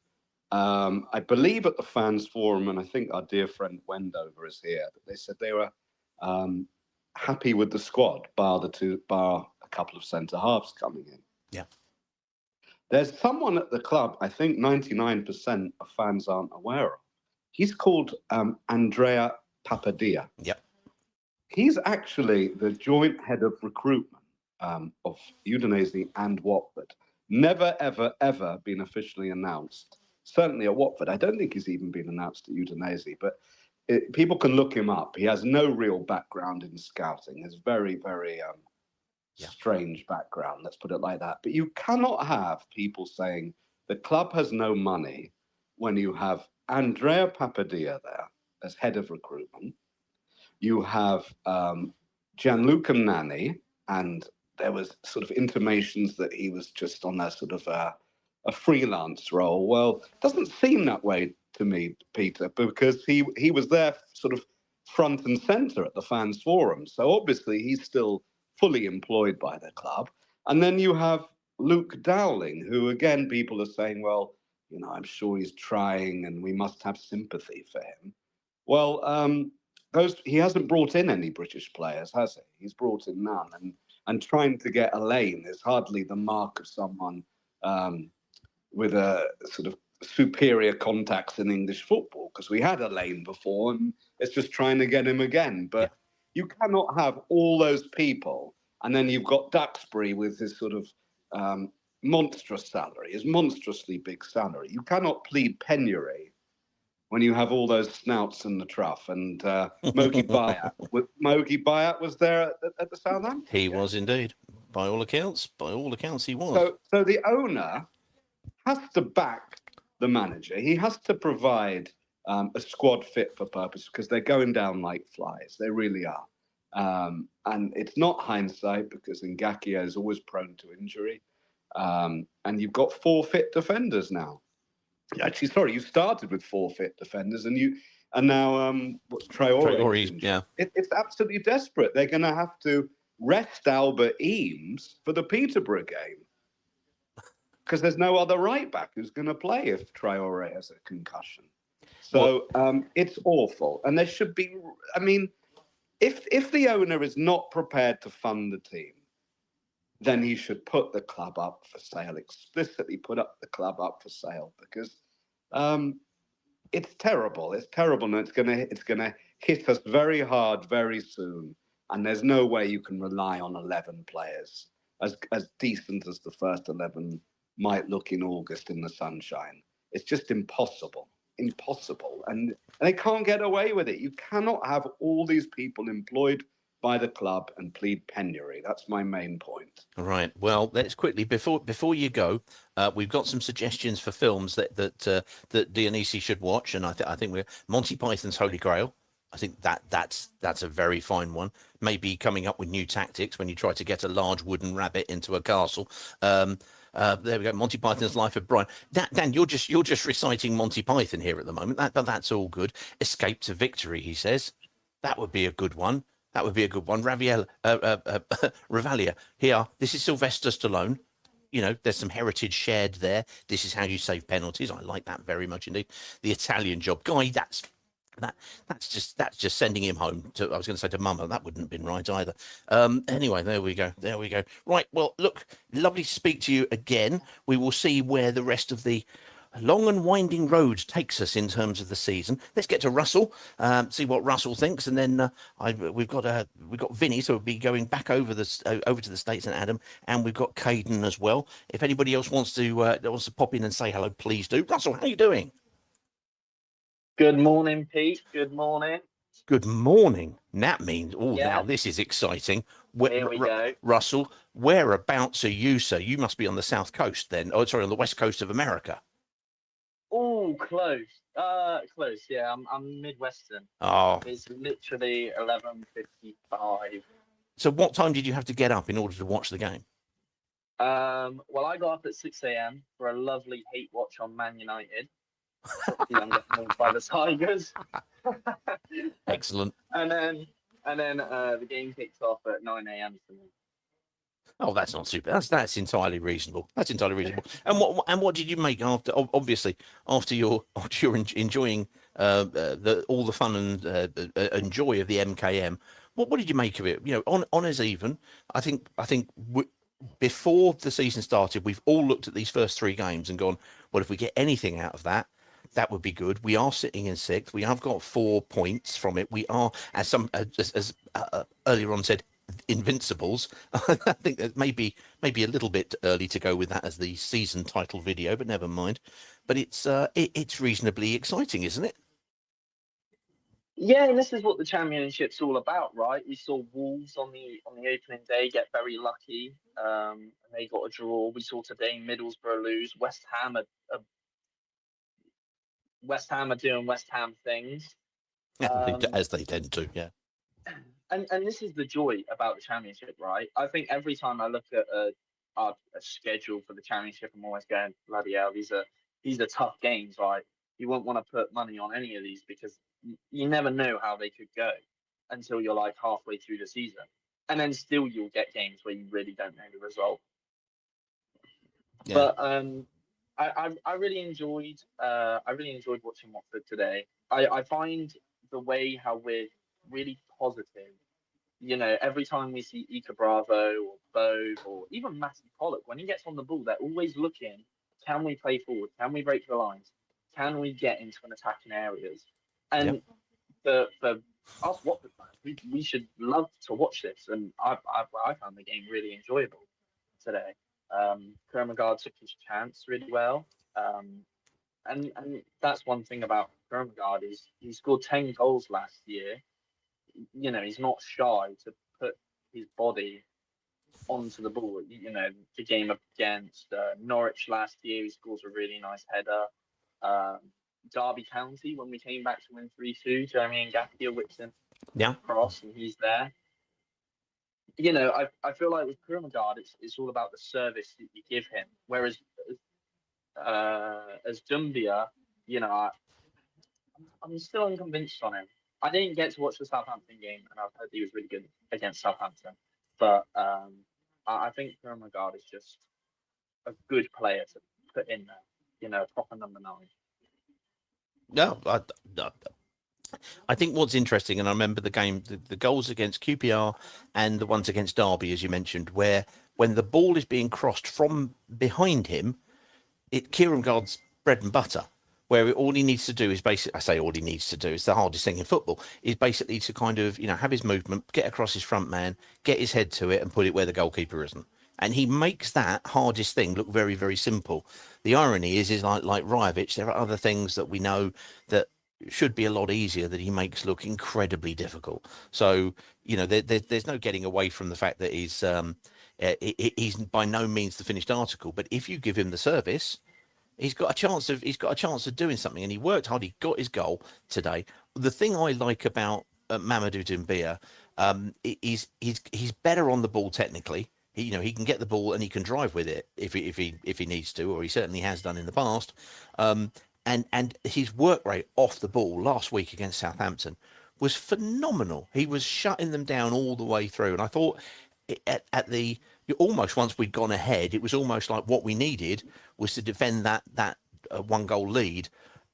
I believe at the fans forum, and I think our dear friend Wendover is here, that they said they were happy with the squad, bar a couple of centre halves coming in. Yeah. There's someone at the club, I think 99% of fans aren't aware of. He's called Andrea Papadia. Yep. He's actually the joint head of recruitment of Udinese and Watford. Never, ever, ever been officially announced. Certainly at Watford. I don't think he's even been announced at Udinese, but people can look him up. He has no real background in scouting. He's very, very strange background, let's put it like that. But you cannot have people saying the club has no money when you have Andrea Papadia there as head of recruitment. You have Gianluca Nani, and there was sort of intimations that he was just on a sort of a freelance role. Well, it doesn't seem that way to me, Peter, because he was there sort of front and centre at the fans forum. So obviously he's still fully employed by the club. And then you have Luke Dowling, who again, people are saying, well, I'm sure he's trying and we must have sympathy for him. Well, he hasn't brought in any British players, has he? He's brought in none. And trying to get Elaine is hardly the mark of someone with a sort of superior contacts in English football, because we had Elaine before and it's just trying to get him again. But you cannot have all those people and then you've got Duxbury with his sort of monstrous salary, his monstrously big salary. You cannot plead penury when you have all those snouts in the trough. And Mogi Bayat was there at the Southampton. He was indeed. By all accounts, he was. So the owner has to back the manager. He has to provide a squad fit for purpose because they're going down like flies. They really are. And it's not hindsight because Ngakia is always prone to injury. And you've got 4 fit defenders now. Actually, sorry, you started with 4 fit defenders and now Traore. It's absolutely desperate. They're going to have to rest Albert Eames for the Peterborough game because there's no other right back who's going to play if Traore has a concussion. So it's awful. And there should be, if the owner is not prepared to fund the team, then he should put the club up for sale, explicitly put up the club up for sale, because it's terrible. It's terrible, and it's gonna hit us very hard very soon. And there's no way you can rely on 11 players as decent as the first 11 might look in August in the sunshine. It's just impossible. And they can't get away with it. You cannot have all these people employed by the club and plead penury. That's my main point. All right. Well, let's quickly before you go, we've got some suggestions for films that Dionisi should watch, and I think we're Monty Python's Holy Grail. I think that's a very fine one. Maybe coming up with new tactics when you try to get a large wooden rabbit into a castle. There we go. Monty Python's Life of Brian. Dan, you're just reciting Monty Python here at the moment. But that's all good. Escape to Victory, he says. That would be a good one. Revelia. Here, this is Sylvester Stallone. There's some heritage shared there. This is how you save penalties. I like that very much indeed. The Italian Job, Guy. That's just sending him home to. I was going to say to Mama. That wouldn't have been right either. Anyway, there we go. Right. Well, look, lovely to speak to you again. We will see where the rest of the long and winding road takes us in terms of the season. Let's get to Russell, see what Russell thinks, and then we've got Vinny, so we'll be going back over to the States and Adam, and we've got Caden as well. If anybody else wants to pop in and say hello, please do. Russell, how are you doing? Good morning, Pete. Good morning. Good morning. That means, Yeah. now this is exciting. Here we go. Russell, whereabouts are you, sir? You must be on the south coast then. Oh, sorry, on the west coast of America. Oh, close. Close. Yeah, I'm Midwestern. Oh, It's literally 11:55. so what time did you have to get up in order to watch the game? Well, I got up at 6 a.m. for a lovely hate watch on Man United. By the Tigers. Excellent. And then the game kicked off at 9 a.m. for me. Oh, that's not super. That's entirely reasonable. That's entirely reasonable. And what did you make after? Obviously, after you're enjoying all the fun and joy of the MKM. What did you make of it? You know, on as even. I think before the season started, we've all looked at these first three games and gone, well, if we get anything out of that, that would be good. We are sitting in sixth. We have got 4 points from it. We are, as earlier on said, invincibles. I think that maybe a little bit early to go with that as the season title video, but never mind. But it's reasonably exciting, isn't it? Yeah, and this is what the championship's all about, right? We saw Wolves on the opening day get very lucky, and they got a draw. We saw today Middlesbrough lose. West Ham are doing West Ham things, As they tend to, yeah. And this is the joy about the championship, right? I think every time I look at a schedule for the championship, I'm always going, bloody hell, these are tough games, right? You won't want to put money on any of these because you never know how they could go until you're like halfway through the season, and then still you'll get games where you really don't know the result. Yeah. But I really enjoyed watching Watford today. I find the way how we're really positive. You know, every time we see Ika Bravo or Bove or even Matty Pollock, when he gets on the ball, they're always looking, can we play forward? Can we break the lines? Can we get into an attacking areas? And for us Watford fans, we should love to watch this. And I found the game really enjoyable today. Kurmagard took his chance really well. And that's one thing about Kurmagard is he scored 10 goals last year. You know, he's not shy to put his body onto the ball. You know, the game against Norwich last year, he scores a really nice header. Derby County, when we came back to win 3-2, Jeremy and Ngakia whipped him across, and he's there. You know, I feel like with Kurmagard, it's all about the service that you give him. Whereas as Dumbia, you know, I'm still unconvinced on him. I didn't get to watch the Southampton game, and I've heard he was really good against Southampton. But I think Kurmagard is just a good player to put in there. You know, proper number 9. No, I think what's interesting, and I remember the game, the goals against QPR and the ones against Derby, as you mentioned, where when the ball is being crossed from behind him, Kieran-Gard's bread and butter, where all he needs to do is basically, I say all he needs to do, it's the hardest thing in football, is basically to kind of, you know, have his movement, get across his front man, get his head to it and put it where the goalkeeper isn't. And he makes that hardest thing look very, very simple. The irony is like Rajovic, there are other things that we know that should be a lot easier that he makes look incredibly difficult. So, you know, there's no getting away from the fact that he's by no means the finished article. But if you give him the service, he's got a chance of doing something. And he worked hard. He got his goal today. The thing I like about Mamadou Doumbia is he's better on the ball technically. He can get the ball and he can drive with it if he needs to, or he certainly has done in the past. And his work rate off the ball last week against Southampton was phenomenal. He was shutting them down all the way through. And I thought almost once we'd gone ahead, it was almost like what we needed was to defend that 1-goal lead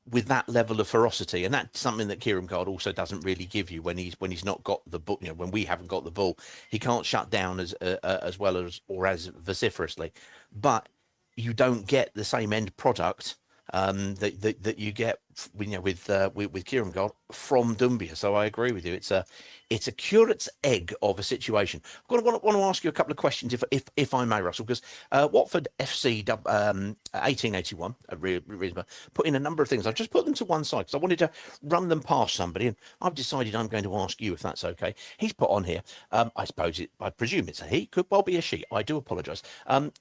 with that level of ferocity. And that's something that Kieran-Gard also doesn't really give you when he's not got the ball. You know, when we haven't got the ball, he can't shut down as well as or as vociferously. But you don't get the same end product that you get with Kieran God from Dumbia. So I agree with you. It's a curate's egg of a situation. I want to ask you a couple of questions, if I may, Russell, because Watford FC 1881 put in a number of things. I've just put them to one side because I wanted to run them past somebody, and I've decided I'm going to ask you if that's okay. He's put on here. I presume it's a he. Could well be a she. I do apologise.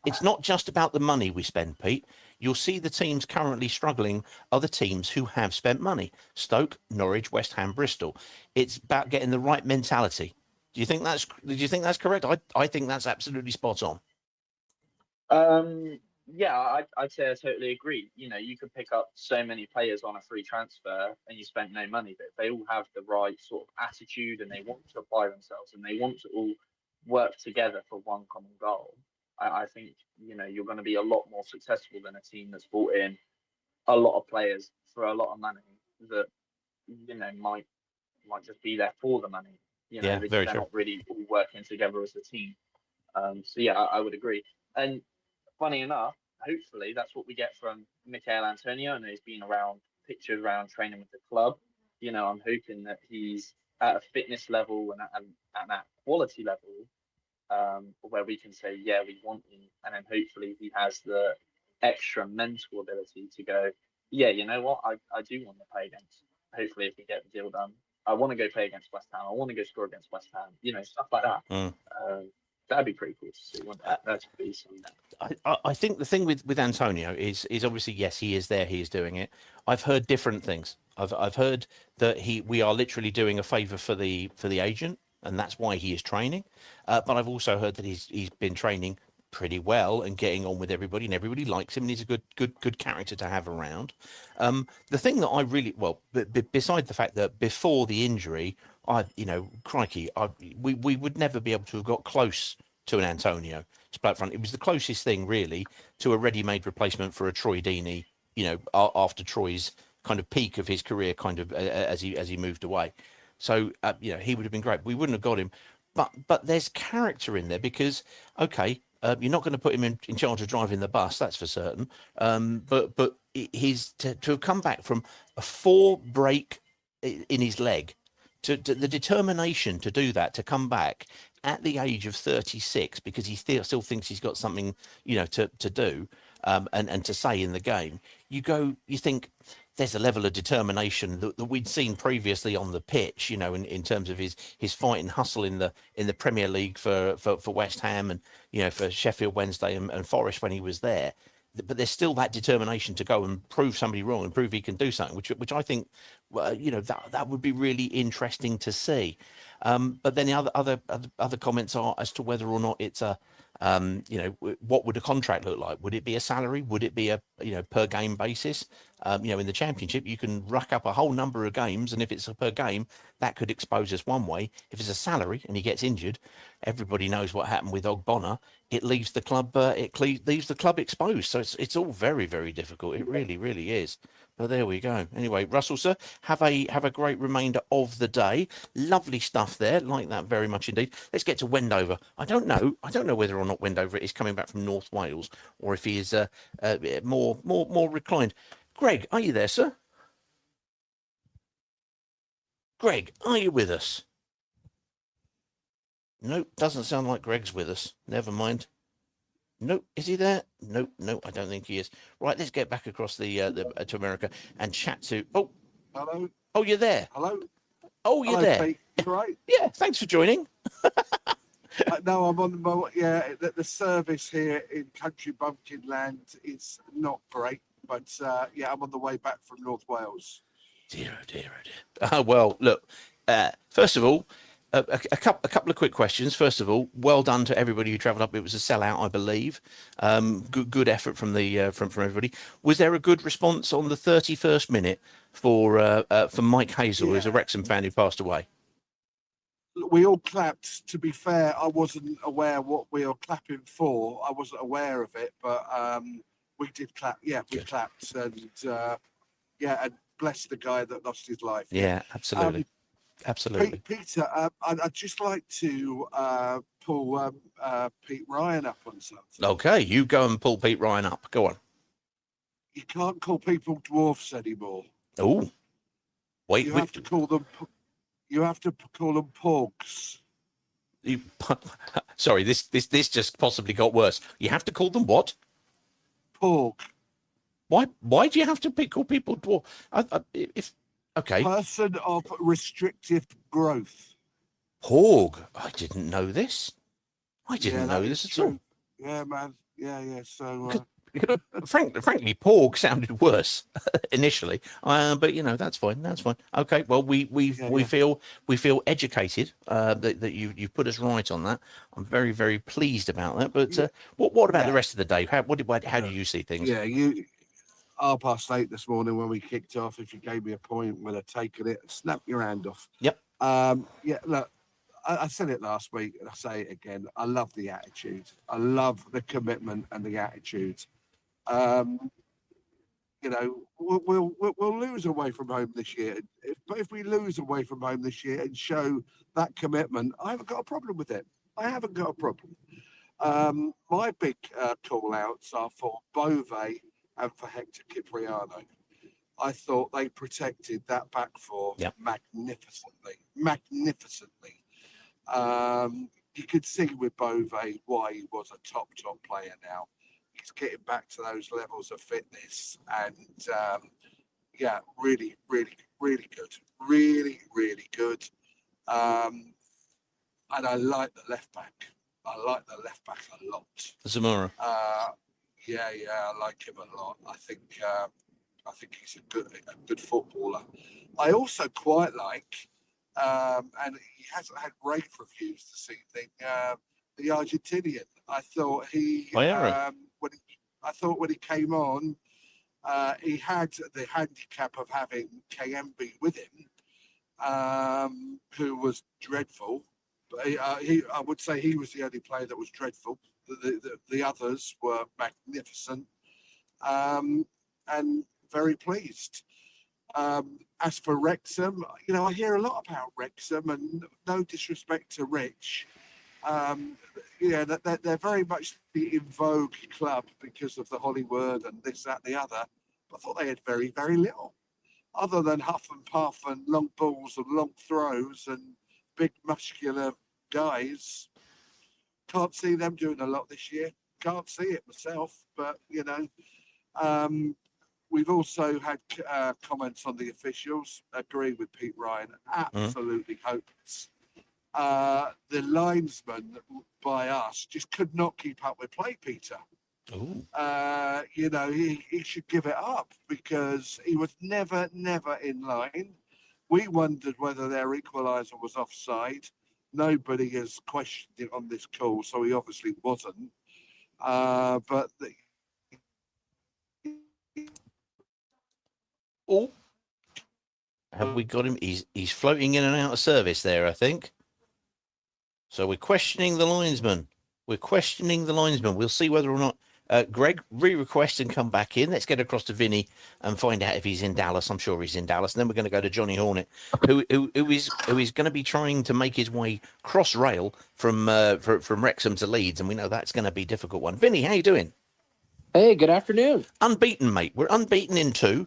It's not just about the money we spend, Pete. You'll see the teams currently struggling are the teams who have spent money. Stoke, Norwich, West Ham, Bristol. It's about getting the right mentality. Do you think that's correct? I think that's absolutely spot on. Yeah, I'd say I totally agree. You know, you could pick up so many players on a free transfer and you spent no money, but if they all have the right sort of attitude and they want to apply themselves and they want to all work together for one common goal, I think, you know, you're going to be a lot more successful than a team that's brought in a lot of players for a lot of money that, you know, might just be there for the money. You know, they're not really all working together as a team. So yeah, I would agree. And funny enough, hopefully that's what we get from Michail Antonio. I know he's been around pictures around training with the club. You know, I'm hoping that he's at a fitness level and at that quality level where we can say, yeah, we want him. And then hopefully he has the extra mental ability to go, yeah, you know what, I do want to play against. Hopefully if we get the deal done, I want to go play against West Ham. I want to go score against West Ham. You know, stuff like that. That'd be pretty cool to see. That'd be something. I think the thing with Antonio is obviously, yes, he is there, he is doing it. I've heard different things. I've heard that we are literally doing a favour for the agent, and that's why he is training. But I've also heard that he's been training pretty well and getting on with everybody, and everybody likes him, and he's a good character to have around. The thing that I really beside the fact that before the injury, we would never be able to have got close to an Antonio to play up front. It was the closest thing really to a ready-made replacement for a Troy Deeney, you know, after Troy's kind of peak of his career, kind of as he moved away. So you know, he would have been great. We wouldn't have got him, but there's character in there because okay. You're not going to put him in charge of driving the bus, that's for certain. But he's to have come back from a 4 break in his leg, to the determination to do that, to come back at the age of 36 because he still thinks he's got something, you know, to do and to say in the game. You think there's a level of determination that we'd seen previously on the pitch, you know, in terms of his fight and hustle in the Premier League for West Ham and, you know, for Sheffield Wednesday and Forest when he was there. But there's still that determination to go and prove somebody wrong and prove he can do something, which I think, you know, that would be really interesting to see. But then the other comments are as to whether or not it's a you know, what would a contract look like? Would it be a salary? Would it be a, you know, per game basis? You know, in the Championship, you can rack up a whole number of games, and if it's a per game, that could expose us one way. If it's a salary and he gets injured, everybody knows what happened with Ogbonna. It leaves the club. Leaves the club exposed. So it's all very, very difficult. It really, really is. But there we go. Anyway, Russell, sir, have a great remainder of the day. Lovely stuff there. Like that very much indeed. Let's get to Wendover. I don't know whether or not Wendover is coming back from North Wales or if he is more reclined. Greg, are you there, sir? Greg, are you with us? Nope, doesn't sound like Greg's with us. Never mind. Nope, is he there? Nope, I don't think he is. Right, let's get back across to America and chat to. Oh, hello. Oh, you're there. Hello. Oh, you're hello, there. Pete. You right? Yeah, thanks for joining. No, I'm on the service here in Country Bumpkin Land is not great, but yeah, I'm on the way back from North Wales. Dear. Well, look. First of all, a couple of quick questions. First of all, well done to everybody who travelled up. It was a sellout, I believe. Good effort from everybody. Was there a good response on the 31st minute for Mike Hazel, who's a Wrexham fan who passed away? We all clapped. To be fair, I wasn't aware what we were clapping for. I wasn't aware of it, but we did clap. Yeah, we clapped, and yeah, and bless the guy that lost his life. Yeah, absolutely. Absolutely. Peter, I'd just like to pull Pete Ryan up on something. Okay, you go and pull Pete Ryan up. Go on. You can't call people dwarfs anymore. Oh, wait, You have to call them. You have to call them pogs. you, sorry, this just possibly got worse. You have to call them what? Porg. Why do you have to call people dwarf? Okay. Person of restrictive growth. Porg. I didn't know this. I didn't know that this is at all. true. Yeah, man. Yeah. So. Frankly, porg sounded worse initially, but that's fine. That's fine. Okay, well, we feel educated that you put us right on that. I'm very, very pleased about that. But what about the rest of the day? How do you see things? Yeah, 8:30 this morning when we kicked off. If you gave me a point, would have taken it. Snap your hand off. Yep. Look, I said it last week, and I say it again. I love the attitude. I love the commitment and the attitude. We'll lose away from home this year. But if we lose away from home this year and show that commitment, I haven't got a problem with it. I haven't got a problem. My big call outs are for Bove and for Hector Cipriano. I thought they protected that back four magnificently. You could see with Bove why he was a top player now. He's getting back to those levels of fitness and really good. Really good. And I like the left back. I like the left back a lot. Zamora. I like him a lot. I think he's a good footballer. I also quite like, and he hasn't had rave reviews this evening. The Argentinian. I thought when he came on, he had the handicap of having KMB with him, who was dreadful. But I would say he was the only player that was dreadful. The others were magnificent, and very pleased. As for Wrexham, I hear a lot about Wrexham, and no disrespect to Rich. They're very much the in vogue club because of the Hollywood and this, that, the other. But I thought they had very, very little, other than huff and puff and long balls and long throws and big muscular guys. Can't see them doing a lot this year. Can't see it myself, but we've also had comments on the officials. Agree with Pete Ryan. Absolutely hopeless. The linesman by us just could not keep up with play, Peter. He should give it up because he was never in line. We wondered whether their equaliser was offside. Nobody has questioned it on this call, so he obviously wasn't. But have we got him? He's floating in and out of service there, I think. So we're questioning the linesman. We'll see whether or not Greg re-request and come back in. Let's get across to Vinny and find out if he's in Dallas. I'm sure he's in Dallas. And then we're going to go to Johnny Hornet, who is going to be trying to make his way cross rail from Wrexham to Leeds, and we know that's going to be a difficult one. Vinny, how you doing? Hey, good afternoon. Unbeaten, mate. We're unbeaten in 2.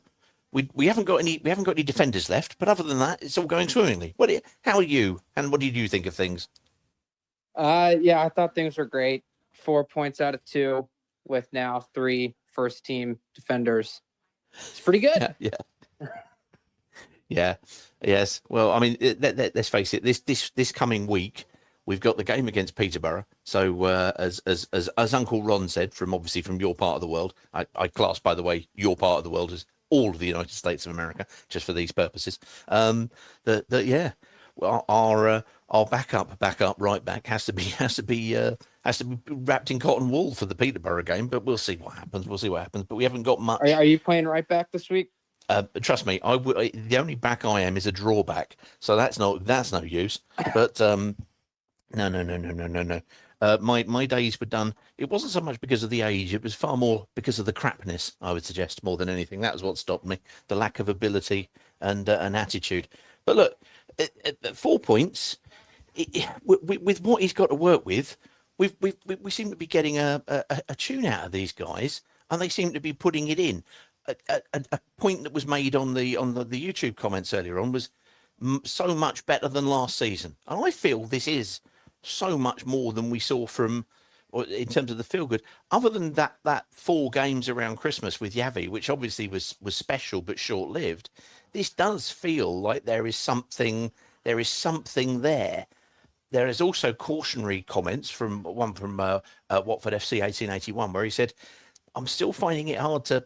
We haven't got any defenders left, but other than that, it's all going swimmingly. How are you? And what did you think of things? I thought things were great. 4 points out of 2 with now 3 first team defenders. It's pretty good. Yeah. Yes. Well, I mean, let's face it. This coming week, we've got the game against Peterborough. So as Uncle Ron said, from your part of the world, I class, by the way, your part of the world as all of the United States of America, just for these purposes. Our backup right back has to be wrapped in cotton wool for the Peterborough game, but we'll see what happens. But we haven't got much. Are you playing right back this week? Trust me, the only back I am is a drawback, so that's no use. But no. My days were done. It wasn't so much because of the age; it was far more because of the crapness. I would suggest more than anything. That was what stopped me: the lack of ability and an attitude. But look, at 4 points, with what he's got to work with, we seem to be getting a tune out of these guys, and they seem to be putting it in. a point that was made on the YouTube comments earlier on was so much better than last season, and I feel this is so much more than we saw from, or in terms of the feel good. Other than that 4 games around Christmas with Yavi, which obviously was special but short lived, this does feel like there is something there. There is also cautionary comments from one from Watford FC 1881, where he said, "I'm still finding it hard to,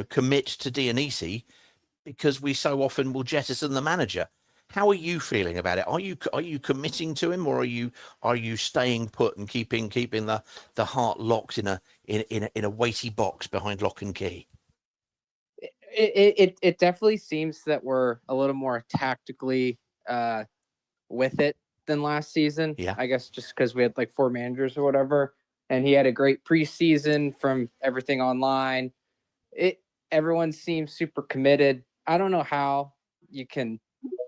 commit to Dionisi because we so often will jettison the manager." How are you feeling about it? Are you committing to him, or are you staying put and keeping the heart locked in a weighty box behind lock and key? It definitely seems that we're a little more tactically with it than last season. Yeah. I guess just because we had like 4 managers or whatever, and he had a great preseason from everything online. Everyone seems super committed. I don't know how you can,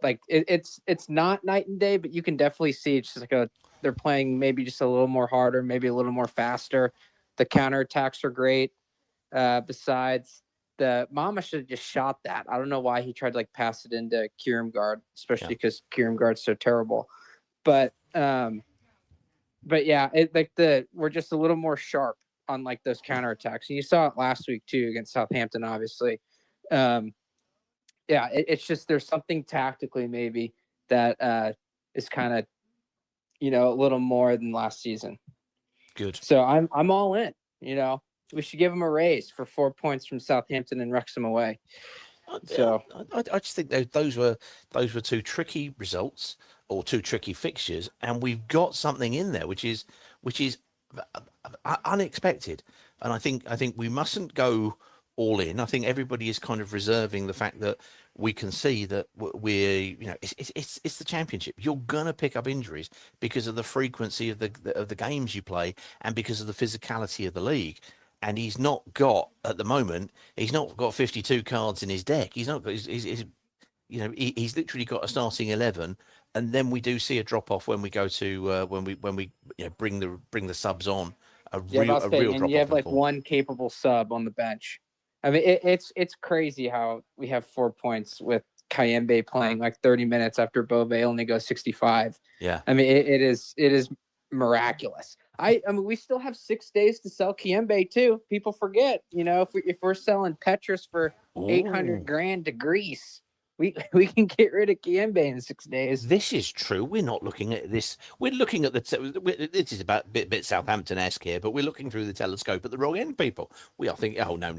like, it's not night and day, but you can definitely see it's just like they're playing maybe just a little more harder, maybe a little more faster. The counterattacks are great. Besides, the Mama should have just shot that. I don't know why he tried to like pass it into Kieramgard, especially because Kieramgard's so terrible. But yeah, we're just a little more sharp on like those counterattacks. And you saw it last week too against Southampton, obviously. It's just there's something tactically maybe that is kind of a little more than last season. Good. So I'm all in. We should give him a raise for 4 points from Southampton and Wrexham away. So I just think those were 2 tricky results or 2 tricky fixtures, and we've got something in there which is unexpected. And I think we mustn't go all in. I think everybody is kind of reserving the fact that we can see that we're it's the Championship. You're gonna pick up injuries because of the frequency of the games you play and because of the physicality of the league. And he's not got, at the moment, 52 cards in his deck. He's not got, he's literally got a starting 11, and then we do see a drop off when we go to when we bring the subs on. A real drop off. And you have like one capable sub on the bench. I mean, it's crazy how we have 4 points with Kayembe playing like 30 minutes after Bove only goes 65. Yeah. I mean, it is miraculous. I mean, we still have 6 days to sell Kayembe too. People forget, if we're selling Petrus for 800 grand to Greece, we can get rid of Kayembe in 6 days. This is true. We're not looking at this. We're looking at this is about a bit Southampton-esque here, but we're looking through the telescope at the wrong end, people. We are thinking, oh, no.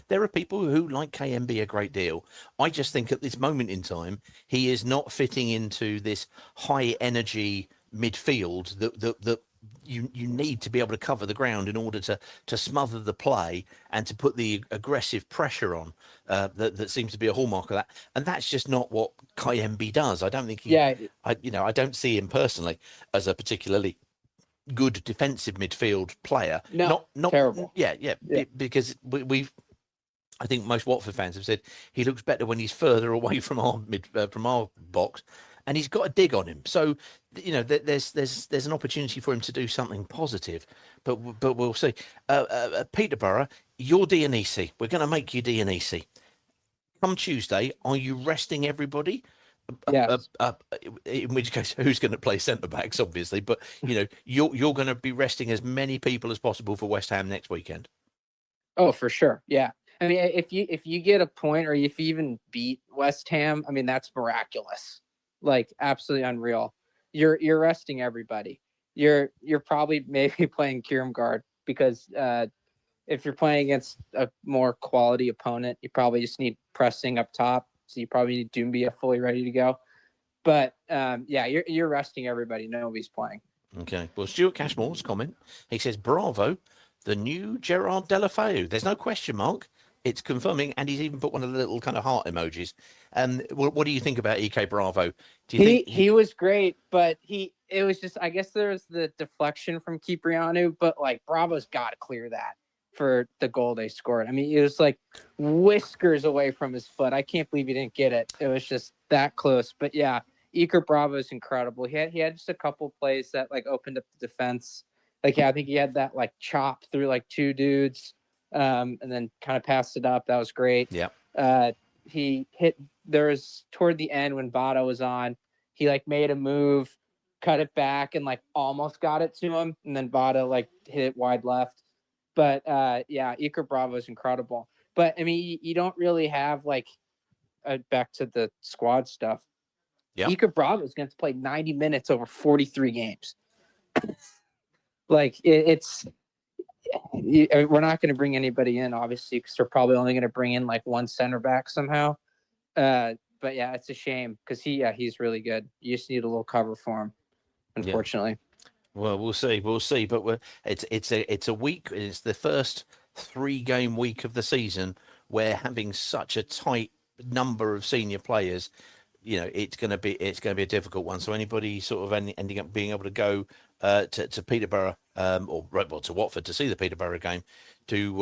There are people who like KMB a great deal. I just think at this moment in time, he is not fitting into this high-energy midfield that you need to be able to cover the ground in order to smother the play and to put the aggressive pressure on that seems to be a hallmark of that. And that's just not what Kayembe does. I don't think I don't see him personally as a particularly good defensive midfield player. No, not terrible. Yeah. Because I think most Watford fans have said he looks better when he's further away from our box. And he's got a dig on him, so there's an opportunity for him to do something positive, but we'll see. Peterborough, you're Dionisi. We're going to make you Dionisi. Come Tuesday, are you resting everybody? Yes. In which case, who's going to play centre backs? Obviously, but you're going to be resting as many people as possible for West Ham next weekend. Oh, for sure. Yeah. I mean, if you get a point or if you even beat West Ham, I mean, that's miraculous. Like absolutely unreal. You're resting everybody. You're probably maybe playing Kieramgard because if you're playing against a more quality opponent, you probably just need pressing up top. So you probably need Doumbia fully ready to go. But you're resting everybody. Nobody's playing. Okay. Well, Stuart Cashmore's comment. He says, "Bravo, the new Gerard Deulofeu." There's no question mark. It's confirming, and he's even put one of the little kind of heart emojis. What do you think about EK Bravo? Do you think he was great, but it was just, I guess there was the deflection from Kiprianu, but like Bravo's got to clear that for the goal they scored. I mean, it was like whiskers away from his foot. I can't believe he didn't get it. It was just that close. But yeah, Iker Bravo is incredible. He had just a couple plays that like opened up the defense. Like, yeah, I think he had that like chop through like 2 dudes. and then kind of passed it up. That was great. Yeah. He hit. There was toward the end when Votto was on. He like made a move, cut it back, and like almost got it to him, and then Votto like hit it wide left. But yeah, Iker Bravo is incredible. But I mean, you don't really have like back to the squad stuff. Yeah. Iker Bravo is going to play 90 minutes over 43 games. Like it's we're not going to bring anybody in, obviously, because we're probably only going to bring in like one center back somehow. But yeah, it's a shame because he's really good. You just need a little cover for him, unfortunately. Yeah. Well, we'll see. But it's a week. It's the first 3-game week of the season where having such a tight number of senior players, it's going to be a difficult one. So anybody sort of ending up being able to go to Peterborough or to Watford to see the Peterborough game, do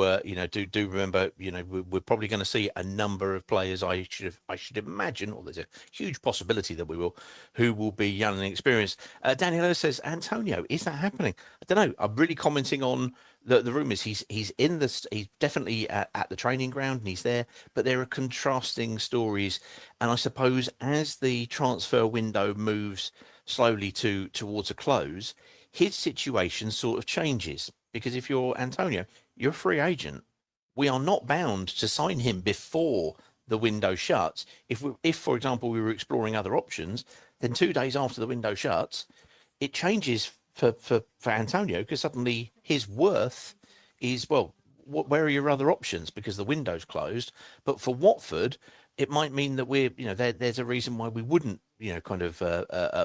remember, we're probably going to see a number of players. I should imagine, or there's a huge possibility that we will, who will be young and inexperienced. Daniel says, Antonio, is that happening? I don't know. I'm really commenting on the rumours. He's definitely at the training ground and he's there, but there are contrasting stories. And I suppose as the transfer window moves slowly towards a close, his situation sort of changes, because if you're Antonio, you're a free agent. We are not bound to sign him before the window shuts. If for example, we were exploring other options, then 2 days after the window shuts, it changes for Antonio, because suddenly his worth is, well, where are your other options? Because the window's closed. But for Watford, it might mean that we're, there's a reason why we wouldn't,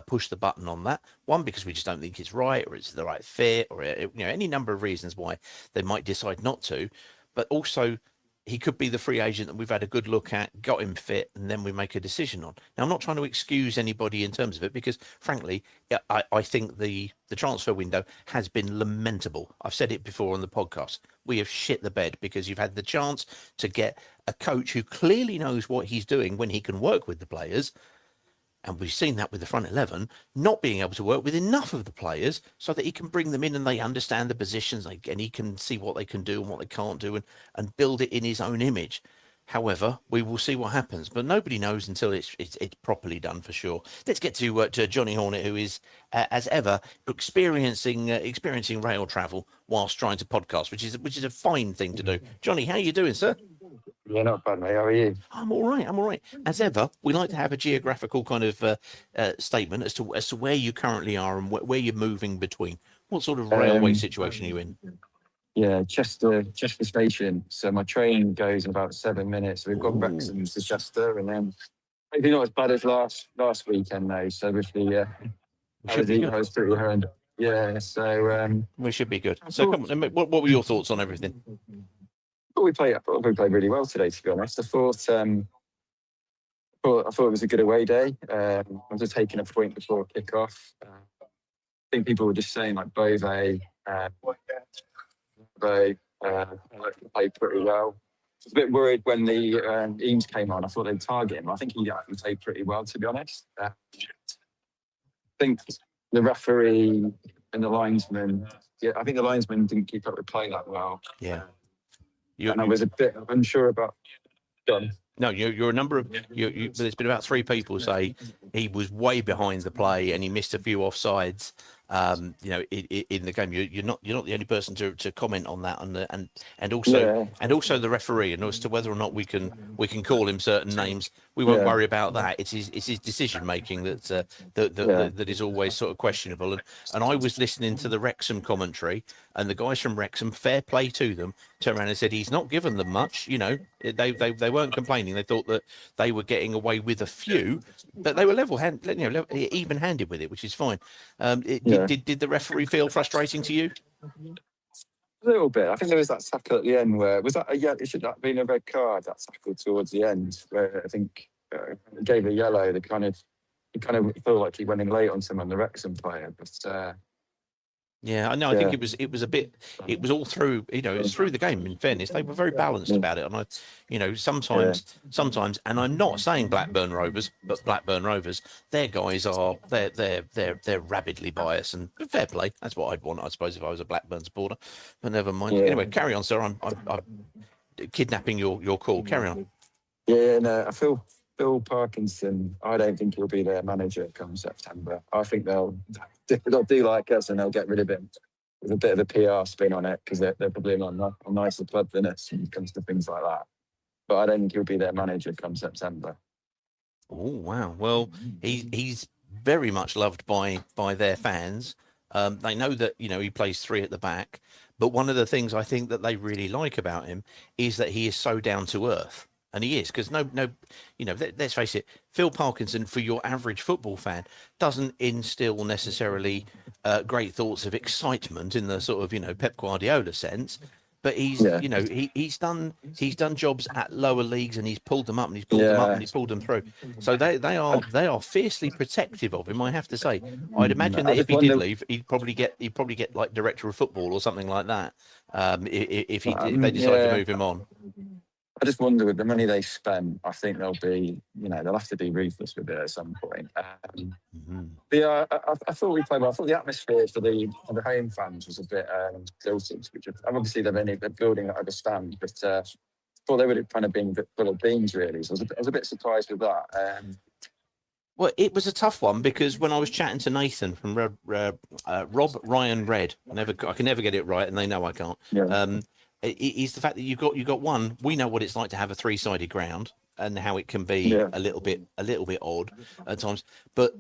push the button on that. One, because we just don't think it's right, or it's the right fit, or, any number of reasons why they might decide not to. But also, he could be the free agent that we've had a good look at, got him fit, and then we make a decision on. Now, I'm not trying to excuse anybody in terms of it, because frankly, I think the transfer window has been lamentable. I've said it before on the podcast. We have shit the bed, because you've had the chance to get a coach who clearly knows what he's doing when he can work with the players. And we've seen that with the front 11, not being able to work with enough of the players so that he can bring them in and they understand the positions, and he can see what they can do and what they can't do, and build it in his own image. However, we will see what happens, but nobody knows until it's properly done, for sure. Let's get to Johnny Hornet, who is, as ever, experiencing rail travel whilst trying to podcast, which is a fine thing to do. Johnny, how are you doing, sir? Yeah, not bad, mate. How are you? I'm all right. As ever, we like to have a geographical kind of statement as to where you currently are and where you're moving between. What sort of railway situation are you in? Yeah, Chester station. So my train goes in about 7 minutes. We've got Wrexham to Chester, and then maybe not as bad as last weekend though. So with the I was pretty horrendous. Yeah, so we should be good. So come on, what were your thoughts on everything? I thought we played really well today, to be honest. I thought it was a good away day. I was just taking a point before kick-off. I think people were just saying like Bove played pretty well. I was a bit worried when the Eames came on. I thought they'd target him. I think he actually played pretty well, to be honest. I think the referee and the linesman, I think the linesman didn't keep up with play that well. Yeah. And I was a bit unsure about John. No, you're a number of there's been about 3 people say he was way behind the play and he missed a few offsides. In the game, you're not the only person to comment on that, and also the referee, and as to whether or not we can call him certain names. We won't worry about that. It's his decision making that is always sort of questionable. And I was listening to the Wrexham commentary, and the guys from Wrexham, fair play to them, turned around and said he's not given them much. They weren't complaining. They thought that they were getting away with a few, but they were even-handed with it, which is fine. Did the referee feel frustrating to you? A little bit. I think there was that tackle at the end where it should have been a red card. That tackle towards the end where I think it gave a yellow. He kind of felt like he went in late on someone, the Wrexham player. But Yeah, I know. I think it was a bit. It was all through. You know, it was through the game. In fairness, they were very balanced about it. And I, you know, sometimes, and I'm not saying Blackburn Rovers, but Blackburn Rovers, their guys are they're rabidly biased, and fair play. That's what I'd want, I suppose, if I was a Blackburn supporter. But never mind. Anyway, carry on, sir. I'm kidnapping your call. Carry on. Yeah, no, I feel Phil Parkinson. I don't think he'll be their manager come September. I think they'll do like us and they'll get rid of him with a bit of a PR spin on it because they're probably a nicer club than us when it comes to things like that. But I don't think he'll be their manager come September. Oh wow! Well, he's very much loved by their fans. They know that he plays three at the back. But one of the things I think that they really like about him is that he is so down to earth. And he is, because let's face it, Phil Parkinson, for your average football fan, doesn't instill necessarily great thoughts of excitement in the sort of, Pep Guardiola sense. But he's done jobs at lower leagues and he's pulled them up and he's pulled them up and he's pulled them through. So they are fiercely protective of him, I have to say. I'd imagine that if he did leave, he'd probably get like director of football or something like that. If they decide to move him on. I just wonder, with the money they spent, I think they'll have to be ruthless with it at some point. I thought we played well. I thought the atmosphere for the home fans was a bit tilted, which obviously they're building, I understand, but I thought they would have kind of been a bit full of beans, really. So I was a bit surprised with that. Well, it was a tough one because when I was chatting to Nathan from Rob Ryan Red, I can never get it right, and they know I can't. Yeah. Is the fact that you got one. We know what it's like to have a three-sided ground and how it can be a little bit odd at times. But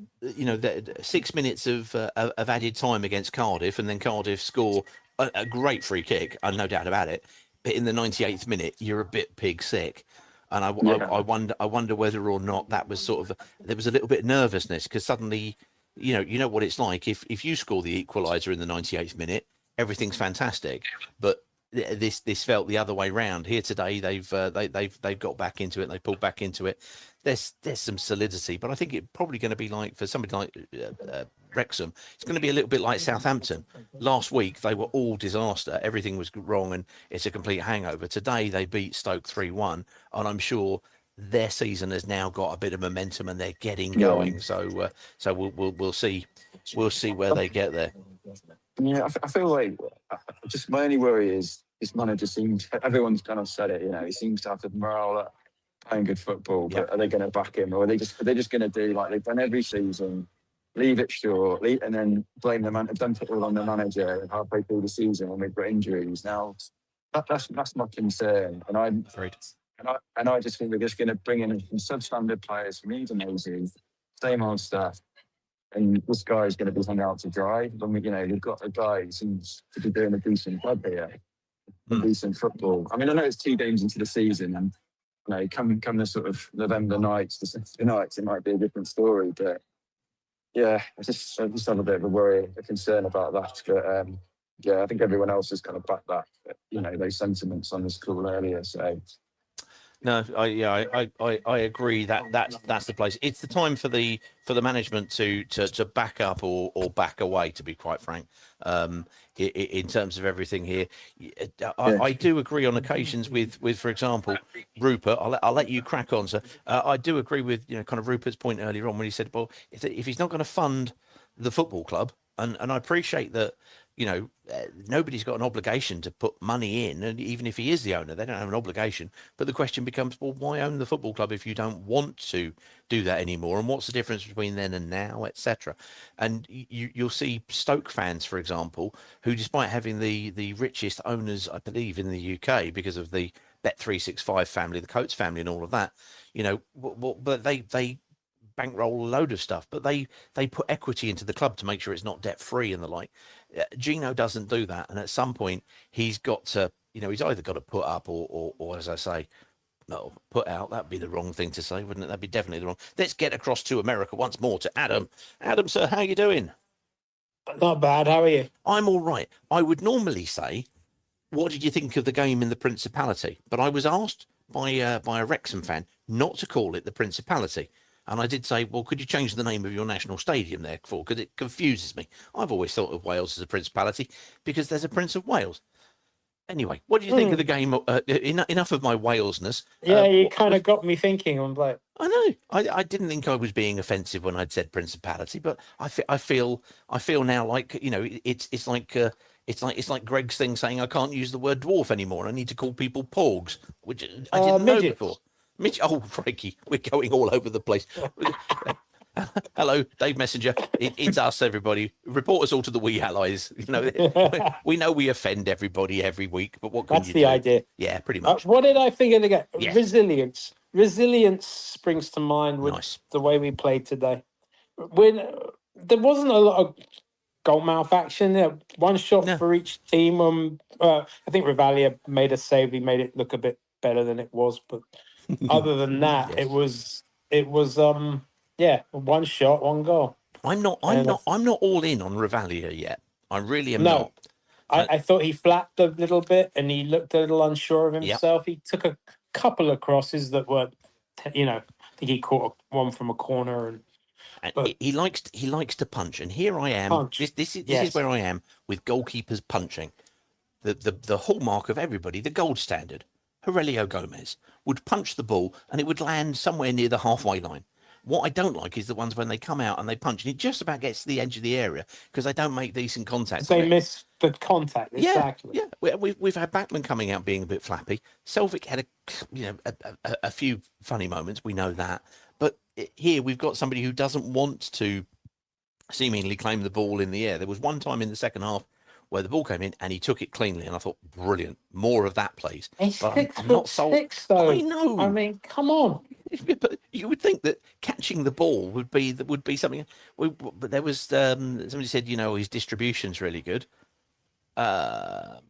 6 minutes of added time against Cardiff, and then Cardiff score a great free kick, no doubt about it. But in the 98th minute, you're a bit pig sick, and I wonder whether or not that was there was a little bit of nervousness because suddenly, you know what it's like if you score the equaliser in the 98th minute, everything's fantastic, but this felt the other way round. Here today, they've got back into it. They pulled back into it. There's some solidity, but I think it's probably going to be like for somebody like Wrexham, it's going to be a little bit like Southampton. Last week they were all disaster. Everything was wrong, and it's a complete hangover. Today they beat Stoke 3-1, and I'm sure their season has now got a bit of momentum and they're getting going. So we'll see where they get there. Yeah, I feel like just my only worry is this manager seems, everyone's kind of said it, he seems to have the morale up, playing good football, but are they going to back him, or are they just going to do like they've done every season, leave it short, and then blame the man, dump it all on the manager halfway through the season when we've got injuries? Now that's my concern, and I just think we're just going to bring in some substandard players from Indonesia, same old stuff. And this guy is going to be hung out to dry. I mean, we've got a guy who seems to be doing a decent club here, decent football. I mean, I know it's 2 games into the season, and come the sort of November nights, the nights, it might be a different story. But yeah, I just have a bit of a concern about that. But I think everyone else has kind of backed that, those sentiments on this call earlier. So. No, I agree that's the place. It's the time for the management to back up or back away, to be quite frank. In terms of everything here, I do agree on occasions with for example Rupert. I'll let you crack on, sir. I do agree with kind of Rupert's point earlier on when he said, well, if he's not going to fund the football club, and I appreciate that. Nobody's got an obligation to put money in, and even if he is the owner, they don't have an obligation. But the question becomes, well, why own the football club if you don't want to do that anymore? And what's the difference between then and now, etc.? And you'll see Stoke fans, for example, who, despite having the richest owners, I believe, in the UK because of the Bet365 family, the Coates family, and all of that, but they bankroll a load of stuff, but they put equity into the club to make sure it's not debt free and the like. Gino doesn't do that, and at some point he's got to, he's either got to put up or as I say, no, put out. That'd be the wrong thing to say, wouldn't it? That'd be definitely the wrong. Let's get across to America once more to Adam. Adam, sir, how you doing? Not bad. How are you? I'm all right. I would normally say, what did you think of the game in the Principality? But I was asked by a Wrexham fan not to call it the Principality. And I did say, well, could you change the name of your national stadium there, for? Because it confuses me. I've always thought of Wales as a principality because there's a Prince of Wales. Anyway, what do you think of the game? Enough of my Walesness. Yeah, you kind of got me thinking. I'm like, I know. I didn't think I was being offensive when I'd said principality, but I feel now like, you know, it's like Greg's thing saying I can't use the word dwarf anymore. I need to call people porgs, which I didn't know before. Oh, crikey, we're going all over the place. Hello, Dave Messenger. It's us, everybody. Report us all to the We Allies. You know, we know we offend everybody every week, but what can that's you the do? idea. Yeah, pretty much. What did I think of the game? Yes. Resilience. Resilience springs to mind with the way we played today. When there wasn't a lot of goalmouth action, one shot for each team. I think Rivalia made a save. He made it look a bit better than it was, but other than that, it was one shot, one goal. I'm not all in on Rivalia yet. I really am not. I thought he flapped a little bit and he looked a little unsure of himself. He took a couple of crosses that were, you know, I think he caught one from a corner and he likes to punch. And here I am. This is where I am with goalkeepers punching. The hallmark of everybody, the gold standard. Aurelio Gomez would punch the ball and it would land somewhere near the halfway line. What I don't like is the ones when they come out and they punch and it just about gets to the edge of the area because they don't make decent contact. They miss the contact. Exactly. Yeah. We've had Backman coming out being a bit flappy. Selvik had a few funny moments. We know that, but here we've got somebody who doesn't want to seemingly claim the ball in the air. There was one time in the second half where the ball came in and he took it cleanly, and I thought, brilliant, more of that, please. He's but I'm not sold. 6'6", though. I know. I mean, come on. But you would think that catching the ball would be something. But there was somebody said, you know, his distribution's really good. Other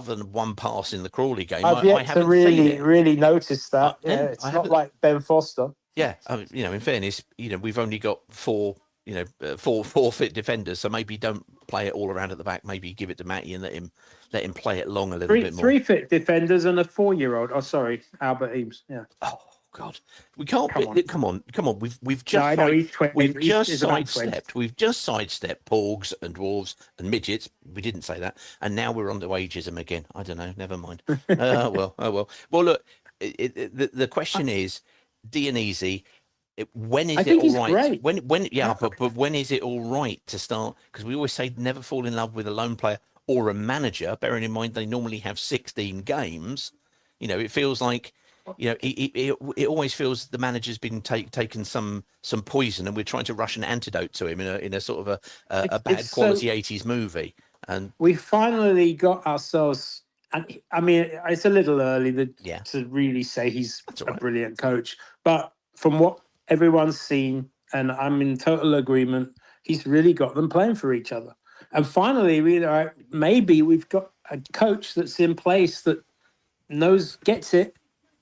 than one pass in the Crawley game, I haven't really noticed that. It's not like Ben Foster. Yeah, you know, in fairness, you know, we've only got four fit defenders, so maybe don't play it all around at the back. Maybe give it to Matty and let him play it long a little bit more. 3 fit defenders and a 4-year-old. Oh, sorry, Albert Eames. Yeah. Oh God, we can't. Come on. We've just we've just sidestepped porgs and dwarves and midgets. We didn't say that, and now we're on to ageism again. I don't know. Never mind. Well. Well, look. The question is, Dionisi. When is it all right? But when is it all right to start? Because we always say never fall in love with a lone player or a manager. Bearing in mind they normally have 16 games. You know, it feels like, you know, it always feels the manager's been taken some poison, and we're trying to rush an antidote to him in a sort of a bad quality 80s movie. And we finally got ourselves. And I mean, it's a little early to really say he's a brilliant coach, but from what everyone's seen, and I'm in total agreement, he's really got them playing for each other. And finally, maybe we've got a coach that's in place that gets it,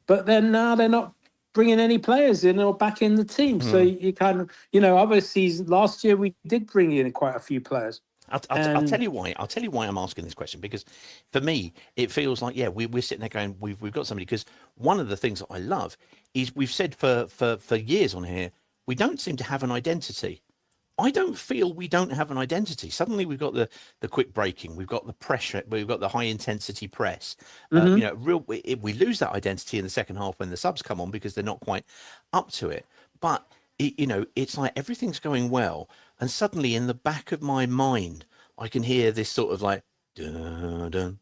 but then now they're not bringing any players in or back in the team. So you kind of, you know, obviously last year we did bring in quite a few players. I'll tell you why. I'll tell you why I'm asking this question, because for me, it feels like, we're sitting there going, we've got somebody, because one of the things that I love is we've said for years on here, we don't seem to have an identity. I don't feel we don't have an identity. Suddenly we've got the quick breaking, we've got the pressure, we've got the high intensity press. You know, we lose that identity in the second half when the subs come on because they're not quite up to it. But you know, it's like everything's going well, and suddenly in the back of my mind, I can hear this sort of like dun dun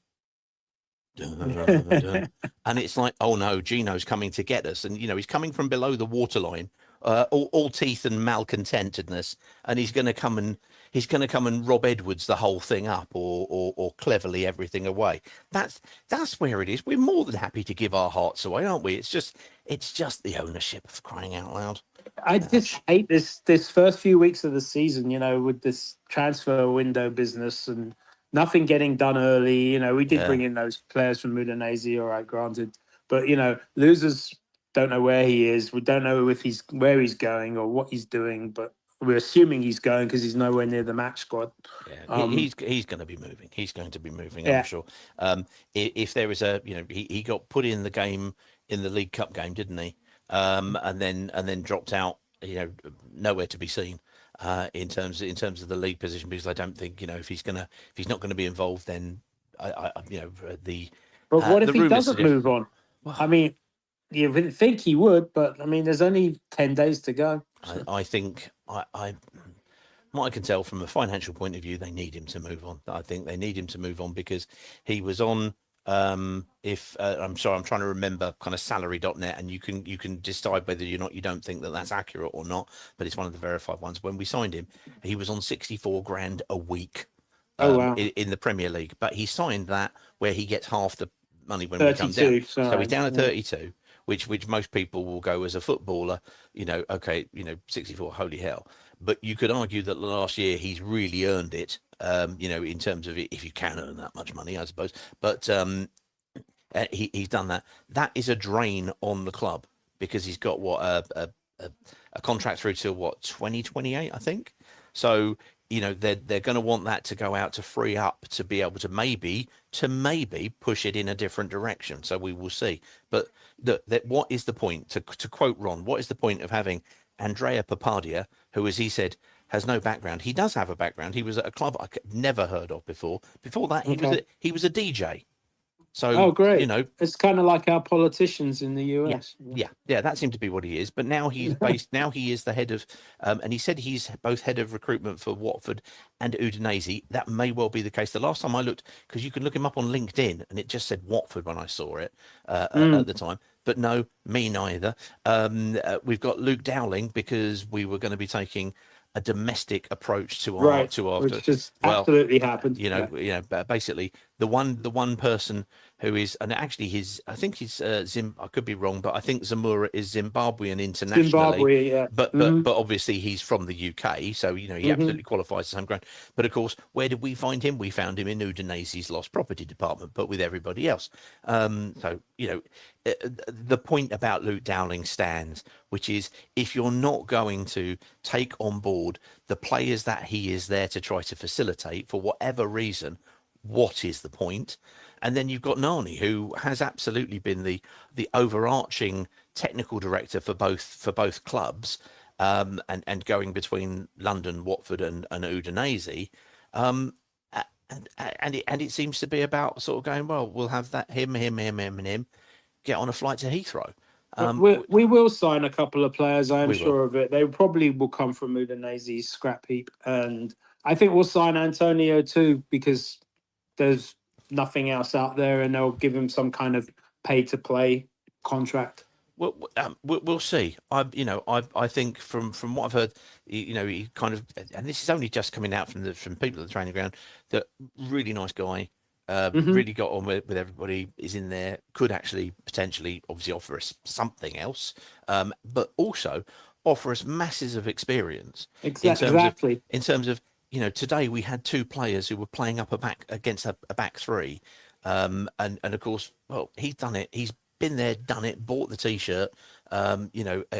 dun dun, and it's like, oh no, Gino's coming to get us, and you know he's coming from below the waterline, all teeth and malcontentedness, and he's going to come and Rob Edwards the whole thing up, or cleverly everything away. That's where it is. We're more than happy to give our hearts away, aren't we? It's just the ownership, of crying out loud. I just hate this first few weeks of the season, you know, with this transfer window business and nothing getting done early. You know, we did bring in those players from Udinese, all right, granted, but you know, losers don't know where he is. We don't know where he's going or what he's doing, but we're assuming he's going because he's nowhere near the match squad. Yeah, he's going to be moving. He's going to be moving, I'm sure. If there is he got put in the game, in the League Cup game, didn't he? And then dropped out nowhere to be seen in terms of the league position, because I don't think if he's not going to be involved, then the. But what if the he rumours doesn't suggest- move on? I mean, you would think he would, but I mean, there's only 10 days to go. So. I think what I can tell from a financial point of view, they need him to move on. I think they need him to move on because he was on. I'm sorry, I'm trying to remember kind of salary.net, and you can decide whether you don't think that that's accurate or not. But it's one of the verified ones. When we signed him, he was on 64 grand a week. Wow. In the Premier League, but he signed that where he gets half the money when 32, we come down. So sorry. he's down at 32. Which most people will go as a footballer, okay, 64, holy hell. But you could argue that last year he's really earned it, in terms of if you can earn that much money, I suppose. But he's done that. That is a drain on the club because he's got a contract through till 2028, I think. So they're going to want that to go out to free up to be able to maybe push it in a different direction. So we will see. But what is the point, to quote Ron, what is the point of having Andrea Papadia, who, as he said, has no background? He does have a background. He was at a club I never heard of before. Before that, he was a DJ. So, great. It's kind of like our politicians in the US. Yeah, that seemed to be what he is. But now he's now he is the head of, and he said he's both head of recruitment for Watford and Udinese. That may well be the case. The last time I looked, because you can look him up on LinkedIn, and it just said Watford when I saw it at the time. But no, me neither. We've got Luke Dowling because we were going to be taking a domestic approach to our which just absolutely happened. Basically the one person who is, and actually I think he's I could be wrong, but I think Zamora is Zimbabwean internationally. Zimbabwe, yeah. But obviously he's from the UK, so he absolutely qualifies as home ground. But of course, where did we find him? We found him in Udinese's lost property department, but with everybody else. So the point about Luke Dowling stands, which is if you're not going to take on board the players that he is there to try to facilitate for whatever reason, what is the point? And then you've got Nani, who has absolutely been the overarching technical director for both clubs, and going between London, Watford, and Udinese, and it seems to be about sort of going, well, we'll have that him, and him get on a flight to Heathrow. We will sign a couple of players, I am sure of it. They probably will come from Udinese's scrap heap, and I think we'll sign Antonio too, because there's nothing else out there, and they'll give him some kind of pay-to-play contract. We'll see. I think from what I've heard, he kind of, and this is only just coming out from people at the training ground, that really nice guy, really got on with everybody, is in there, could actually potentially obviously offer us something else, but also offer us masses of experience. Exactly. In terms of today we had two players who were playing up against a back three, and of course, well, he's done it. He's been there, done it, bought the t-shirt,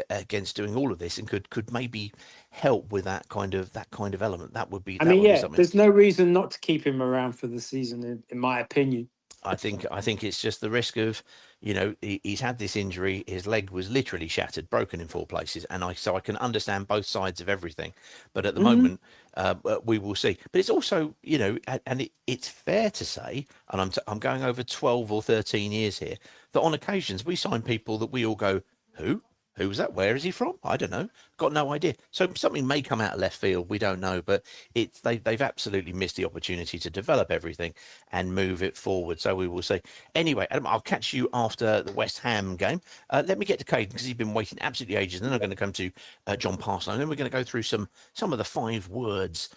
against doing all of this, and could maybe help with that kind of element. That would be. I mean, something. There's no reason not to keep him around for the season, in my opinion. I think it's just the risk of, he's had this injury. His leg was literally shattered, broken in 4 places, and so I can understand both sides of everything. But at the moment, we will see. But it's also, and it's fair to say, and I'm going over 12 or 13 years here, that on occasions we sign people that we all go, who? Who was that? Where is he from? I don't know. Got no idea. So something may come out of left field. We don't know, but they've absolutely missed the opportunity to develop everything and move it forward. So we will see. Anyway, Adam, I'll catch you after the West Ham game. Let me get to Caden because he's been waiting absolutely ages. And then I'm going to come to John Parslow. And then we're going to go through some of the 5 words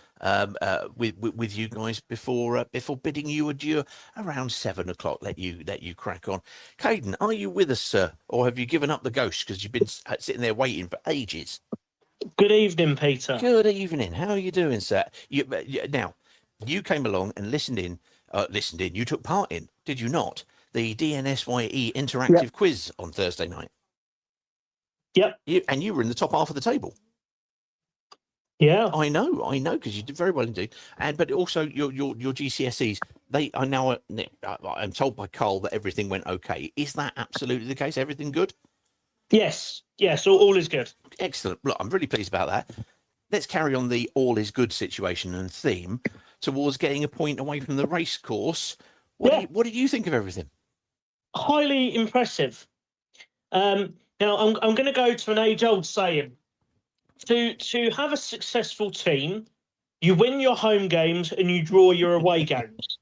with you guys before bidding you adieu around 7 o'clock. Let you crack on. Caden, are you with us, sir, or have you given up the ghost because you've been sitting there waiting for ages? Good evening, Peter. Good evening. How are you doing, sir? Now, you came along and listened in. You took part in, did you not, the DNSYE interactive quiz on Thursday night? Yep. And you were in the top half of the table. Yeah, I know, because you did very well indeed. But also your GCSEs, they are now. I'm told by Carl that everything went okay. Is that absolutely the case? Everything good? Yes, all is good. Excellent. Look, I'm really pleased about that. Let's carry on the all is good situation and theme towards getting a point away from the race course. What did you think of everything? Highly impressive. Now I'm going to go to an age-old saying: to have a successful team, you win your home games and you draw your away games.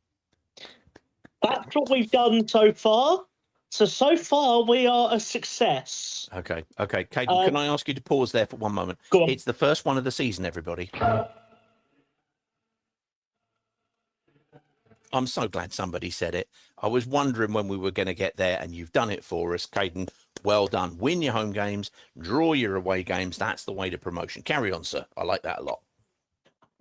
That's what we've done so far. So far we are a success. Okay. Caden, can I ask you to pause there for one moment? Go on. It's the first one of the season, everybody. I'm so glad somebody said it. I was wondering when we were going to get there, and you've done it for us, Caden. Well done. Win your home games, draw your away games. That's the way to promotion. Carry on, sir. I like that a lot.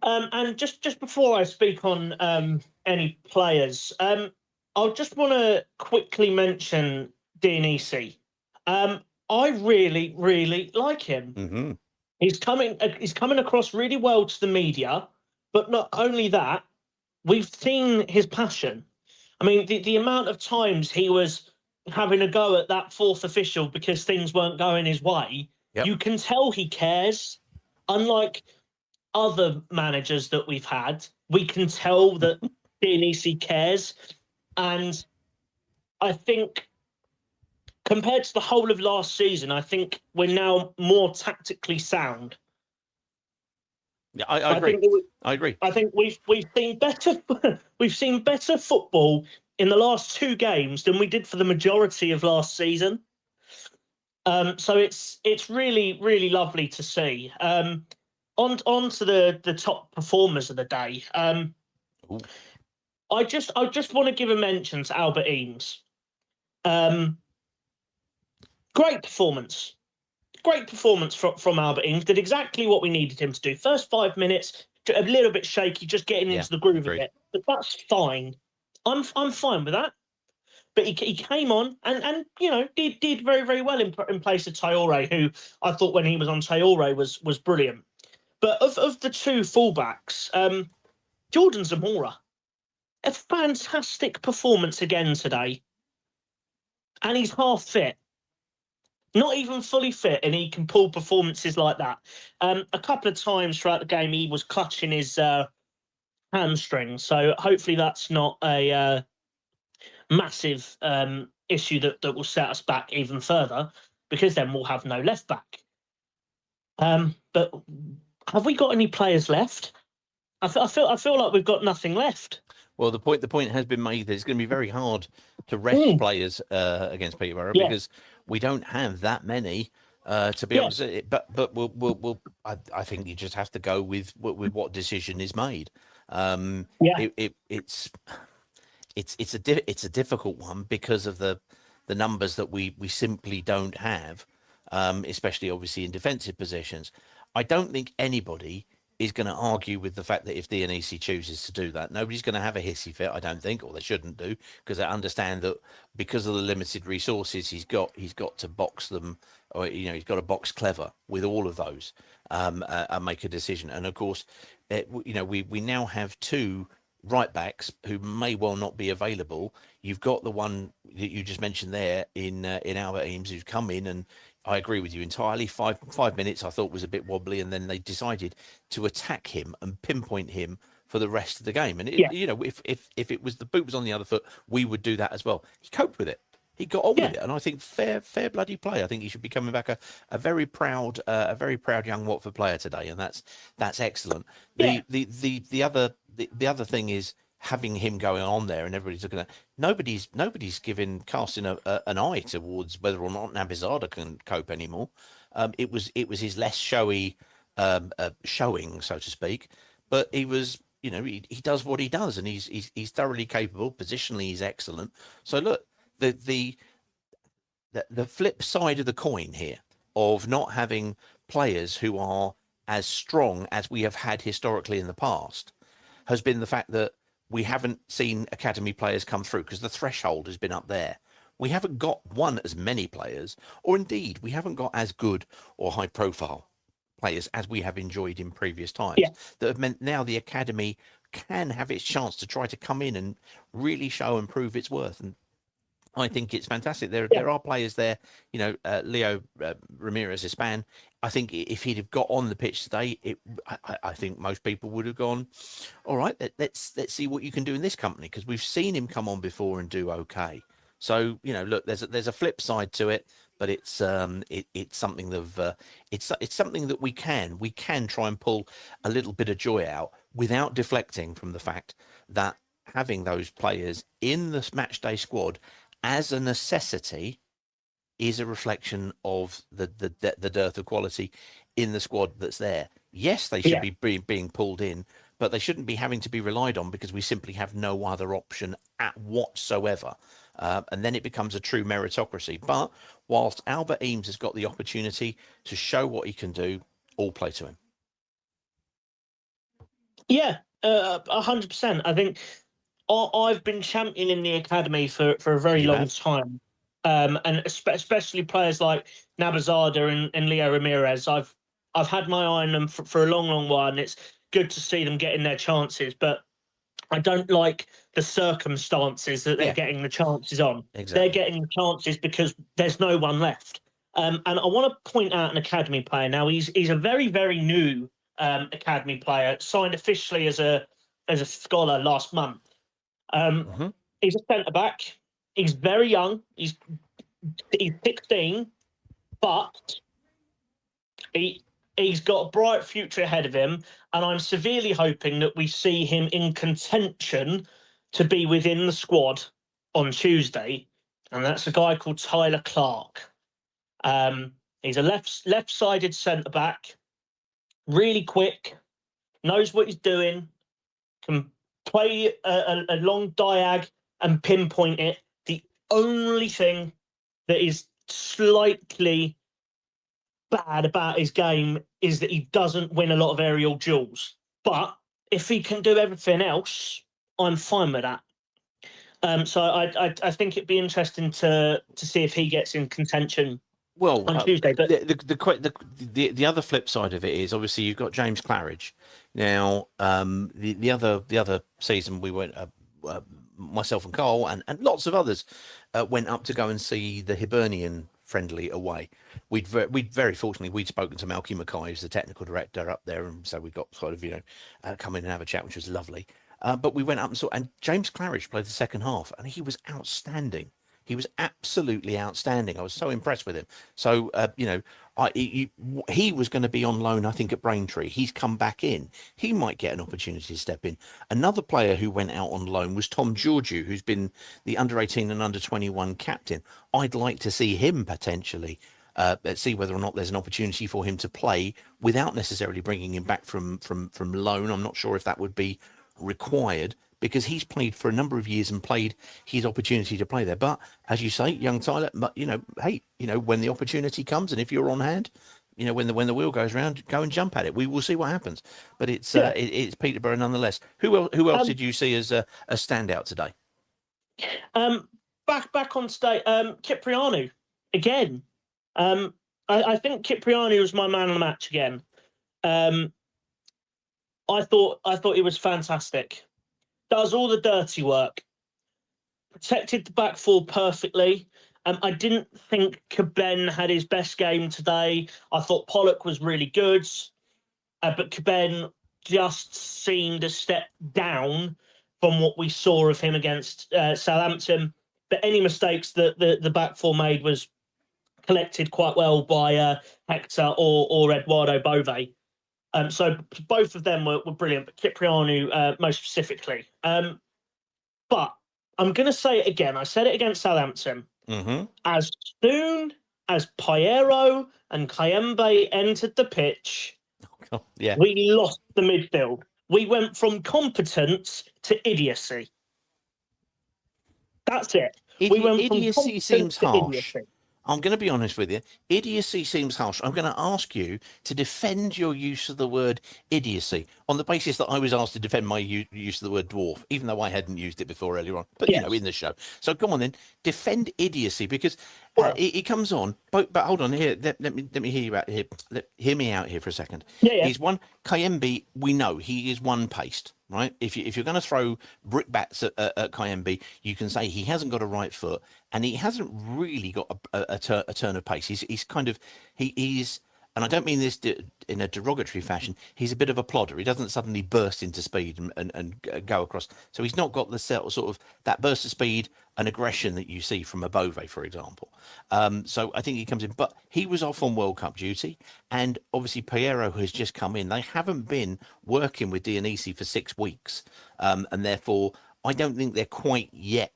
And just before I speak on any players, I just want to quickly mention Dionisi. I really, really like him. Mm-hmm. He's coming across really well to the media, but not only that, we've seen his passion. I mean, the amount of times he was having a go at that fourth official because things weren't going his way, you can tell he cares. Unlike other managers that we've had, we can tell that Dionisi cares. And I think compared to the whole of last season, I think we're now more tactically sound. Yeah, I agree. I agree. I think we've seen better we've seen better football in the last two games than we did for the majority of last season. So it's really, really lovely to see. On to the top performers of the day. I just want to give a mention to Albert Eames. Great performance. Great performance from Albert Eames. Did exactly what we needed him to do. First 5 minutes, a little bit shaky, just getting into the groove of it. But that's fine. I'm fine with that. But he came on and did very, very well in place of Traore, who I thought when he was on Traore was brilliant. But of the two fullbacks, Jordan Zamora, a fantastic performance again today. And he's half fit. Not even fully fit, and he can pull performances like that. A couple of times throughout the game, he was clutching his hamstring. So hopefully that's not a massive issue that will set us back even further, because then we'll have no left back. But have we got any players left? I feel like we've got nothing left. Well, the point has been made that it's going to be very hard to rest players against Peterborough because we don't have that many to be able to say it. But we'll I think you just have to go with what decision is made. It's a difficult one because of the numbers that we simply don't have, especially obviously in defensive positions. I don't think anybody is going to argue with the fact that if Dionisi chooses to do that, nobody's going to have a hissy fit, I don't think, or they shouldn't do, because they understand that because of the limited resources he's got to box them, or he's got to box clever with all of those and make a decision. And of course, we now have two right backs who may well not be available. You've got the one that you just mentioned there in Albert Eames, who's come in, and I agree with you entirely. 5 minutes I thought was a bit wobbly, and then they decided to attack him and pinpoint him for the rest of the game. And if it was the boot was on the other foot, we would do that as well. He coped with it. He got on with it, and I think fair bloody play. I think he should be coming back a very proud young Watford player today, and that's excellent. The other thing is having him going on there, and everybody's looking at. Nobody's casting an eye towards whether or not Nabizada can cope anymore. It was his less showy showing, so to speak, but he was. He does what he does, and he's thoroughly capable. Positionally, he's excellent. So look. The flip side of the coin here of not having players who are as strong as we have had historically in the past has been the fact that we haven't seen academy players come through because the threshold has been up there. We haven't got as many players, or indeed we haven't got as good or high profile players as we have enjoyed in previous times that have meant now the academy can have its chance to try to come in and really show and prove its worth. And I think it's fantastic. There are players there, Leo Ramirez Hispan. I think if he'd have got on the pitch today, I think most people would have gone, all right, let's see what you can do in this company, because we've seen him come on before and do okay. So look, there's a flip side to it, but it's something of it's something that we can try and pull a little bit of joy out without deflecting from the fact that having those players in the match day squad as a necessity is a reflection of the dearth of quality in the squad that's there. Yes, they should be being pulled in, but they shouldn't be having to be relied on because we simply have no other option at whatsoever. And then it becomes a true meritocracy. But whilst Albert Eames has got the opportunity to show what he can do, all play to him. Yeah, 100%. I think I've been championing the academy for a very long time. And especially players like Nabazada and Leo Ramirez. I've had my eye on them for a long while, and it's good to see them getting their chances. But I don't like the circumstances that they're getting the chances on. Exactly. They're getting the chances because there's no one left. And I want to point out an academy player. Now, he's a very, very new academy player, signed officially as a scholar last month. He's a centre-back. He's very young. He's 16, but he's got a bright future ahead of him, and I'm severely hoping that we see him in contention to be within the squad on Tuesday, and that's a guy called Tyler Clark. He's a left-sided centre-back, really quick, knows what he's doing, can play a long diag and pinpoint it. The only thing that is slightly bad about his game is that he doesn't win a lot of aerial duels. But if he can do everything else, I'm fine with that. So I think it'd be interesting to see if he gets in contention on Tuesday. But the other flip side of it is obviously you've got James Claridge. Now the other season we went. Myself and Carl and lots of others went up to go and see the Hibernian friendly away. We'd very fortunately we'd spoken to Malky Mackay, who's the technical director up there, and so we got sort of come in and have a chat, which was lovely. But we went up and saw, and James Claridge played the second half, and he was outstanding. He was absolutely outstanding. I was so impressed with him. So he was going to be on loan, I think, at Braintree. He's come back in. He might get an opportunity to step in. Another player who went out on loan was Tom Georgiou, who's been the under-18 and under-21 captain. I'd like to see him potentially. Let's see whether or not there's an opportunity for him to play without necessarily bringing him back from loan. I'm not sure if that would be required, because he's played for a number of years and played his opportunity to play there. But as you say, young Tyler, when the opportunity comes and if you're on hand, when the wheel goes round, go and jump at it. We will see what happens. But it's Peterborough nonetheless. Who else did you see as a standout today? Back on today, Cipriano again. I think Cipriano was my man of the match again. I thought he was fantastic. Does all the dirty work. Protected the back four perfectly. I didn't think Caben had his best game today. I thought Pollock was really good. But Caben just seemed a step down from what we saw of him against Southampton. But any mistakes that the back four made was collected quite well by Hector or Eduardo Bove. So both of them were brilliant, but Cipriano most specifically. But I'm going to say it again. I said it against Southampton. Mm-hmm. As soon as Piero and Kayembe entered the pitch, we lost the midfield. We went from competence to idiocy. That's it. We went from idiocy seems to harsh. idiocy. I'm going to be honest with you. Idiocy seems harsh. I'm going to ask you to defend your use of the word idiocy on the basis that I was asked to defend my use of the word dwarf, even though I hadn't used it before earlier on. But, in the show. So come on then, defend idiocy, because it comes on. But hold on here. Let me hear you out here. Hear me out here for a second. Yeah. He's one. Kayembe, we know he is one-paced, right? If you're going to throw brickbats at Kayembe, you can say he hasn't got a right foot, and he hasn't really got a turn of pace. He's kind of he's. And I don't mean this in a derogatory fashion. He's a bit of a plodder. He doesn't suddenly burst into speed and go across. So he's not got the sort of that burst of speed and aggression that you see from a Bove, for example. So I think he comes in. But he was off on World Cup duty. And obviously Piero has just come in. They haven't been working with Dionisi for 6 weeks. And therefore, I don't think they're quite yet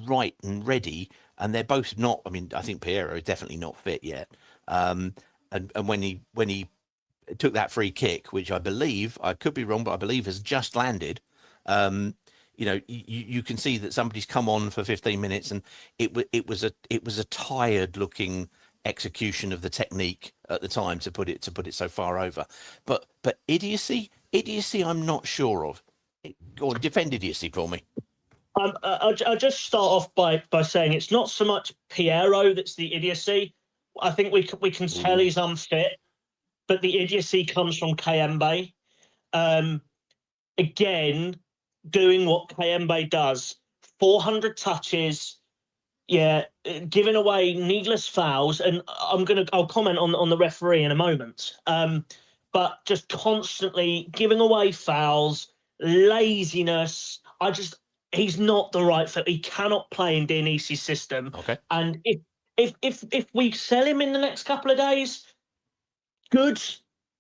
right and ready. And they're both not. I mean, I think Piero is definitely not fit yet. And when he took that free kick, which I believe, I could be wrong, but I believe has just landed, you can see that somebody's come on for 15 minutes, and it was a tired looking execution of the technique at the time to put it so far over. But idiocy, I'm not sure of. Go on, defend idiocy for me. I'll just start off by saying it's not so much Piero that's the idiocy. I think we can tell he's unfit, but the idiocy comes from Kayembe. Again, doing what Kayembe does, 400 touches, giving away needless fouls, and I'll comment on the referee in a moment. But just constantly giving away fouls, laziness. He's not the right fit. He cannot play in Dionisi's system. Okay. And if we sell him in the next couple of days, good,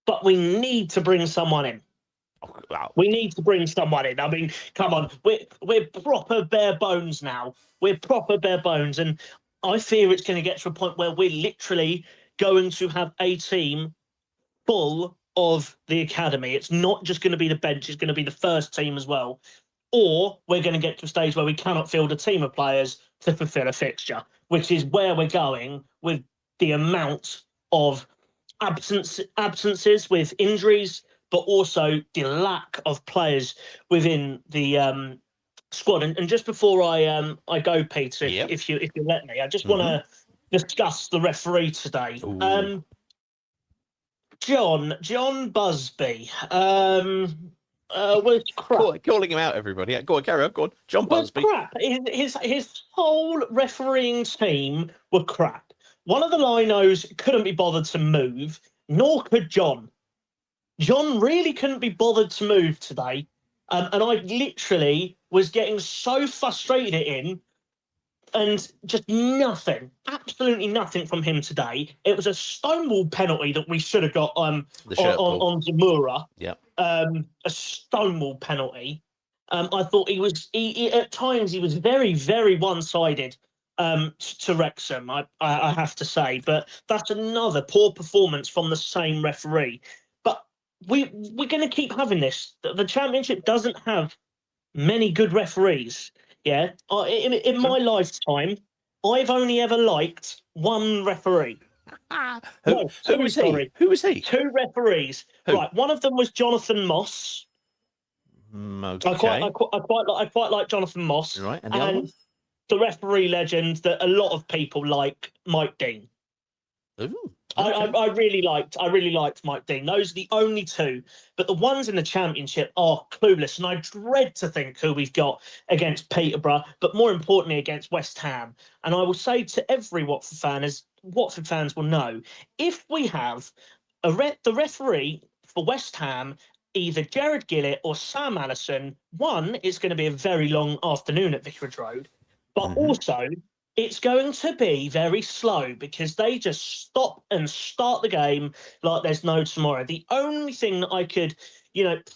but we need to bring someone in. Wow. We need to bring someone in. I mean, come on, we're proper bare bones now. We're proper bare bones, and I fear it's going to get to a point where we're literally going to have a team full of the academy. It's not just going to be the bench; it's going to be the first team as well. Or we're going to get to a stage where we cannot field a team of players to fulfill a fixture, which is where we're going with the amount of absences with injuries, but also the lack of players within the squad. And just before I go, Peter, if you let me, I just want to discuss the referee today. John Busby. Was crap. Calling him out, everybody. Go on, carry on. Go on. John Busby. Crap. His whole refereeing team were crap. One of the linos couldn't be bothered to move, nor could John. John really couldn't be bothered to move today. And I literally was getting so frustrated at him, and just nothing, absolutely nothing from him today. It was a stonewall penalty that we should have got on Zamora. Yeah. A stonewall penalty. I thought he at times he was very, very one-sided to Wrexham, I have to say. But that's another poor performance from the same referee. But we're going to keep having this. The Championship doesn't have many good referees. Yeah, in my lifetime, I've only ever liked one referee. Who was he? 2 referees. Who? Right, one of them was Jonathan Moss. Okay. I quite like Jonathan Moss. Right, and the other one? The referee legend that a lot of people like, Mike Dean. Ooh. I really liked Mike Dean. Those are the only 2. But the ones in the Championship are clueless. And I dread to think who we've got against Peterborough, but more importantly against West Ham. And I will say to every Watford fan, as Watford fans will know, if we have the referee for West Ham, either Jared Gillett or Sam Allison, one, it's going to be a very long afternoon at Vicarage Road. But also, it's going to be very slow because they just stop and start the game like there's no tomorrow. The only thing that I could,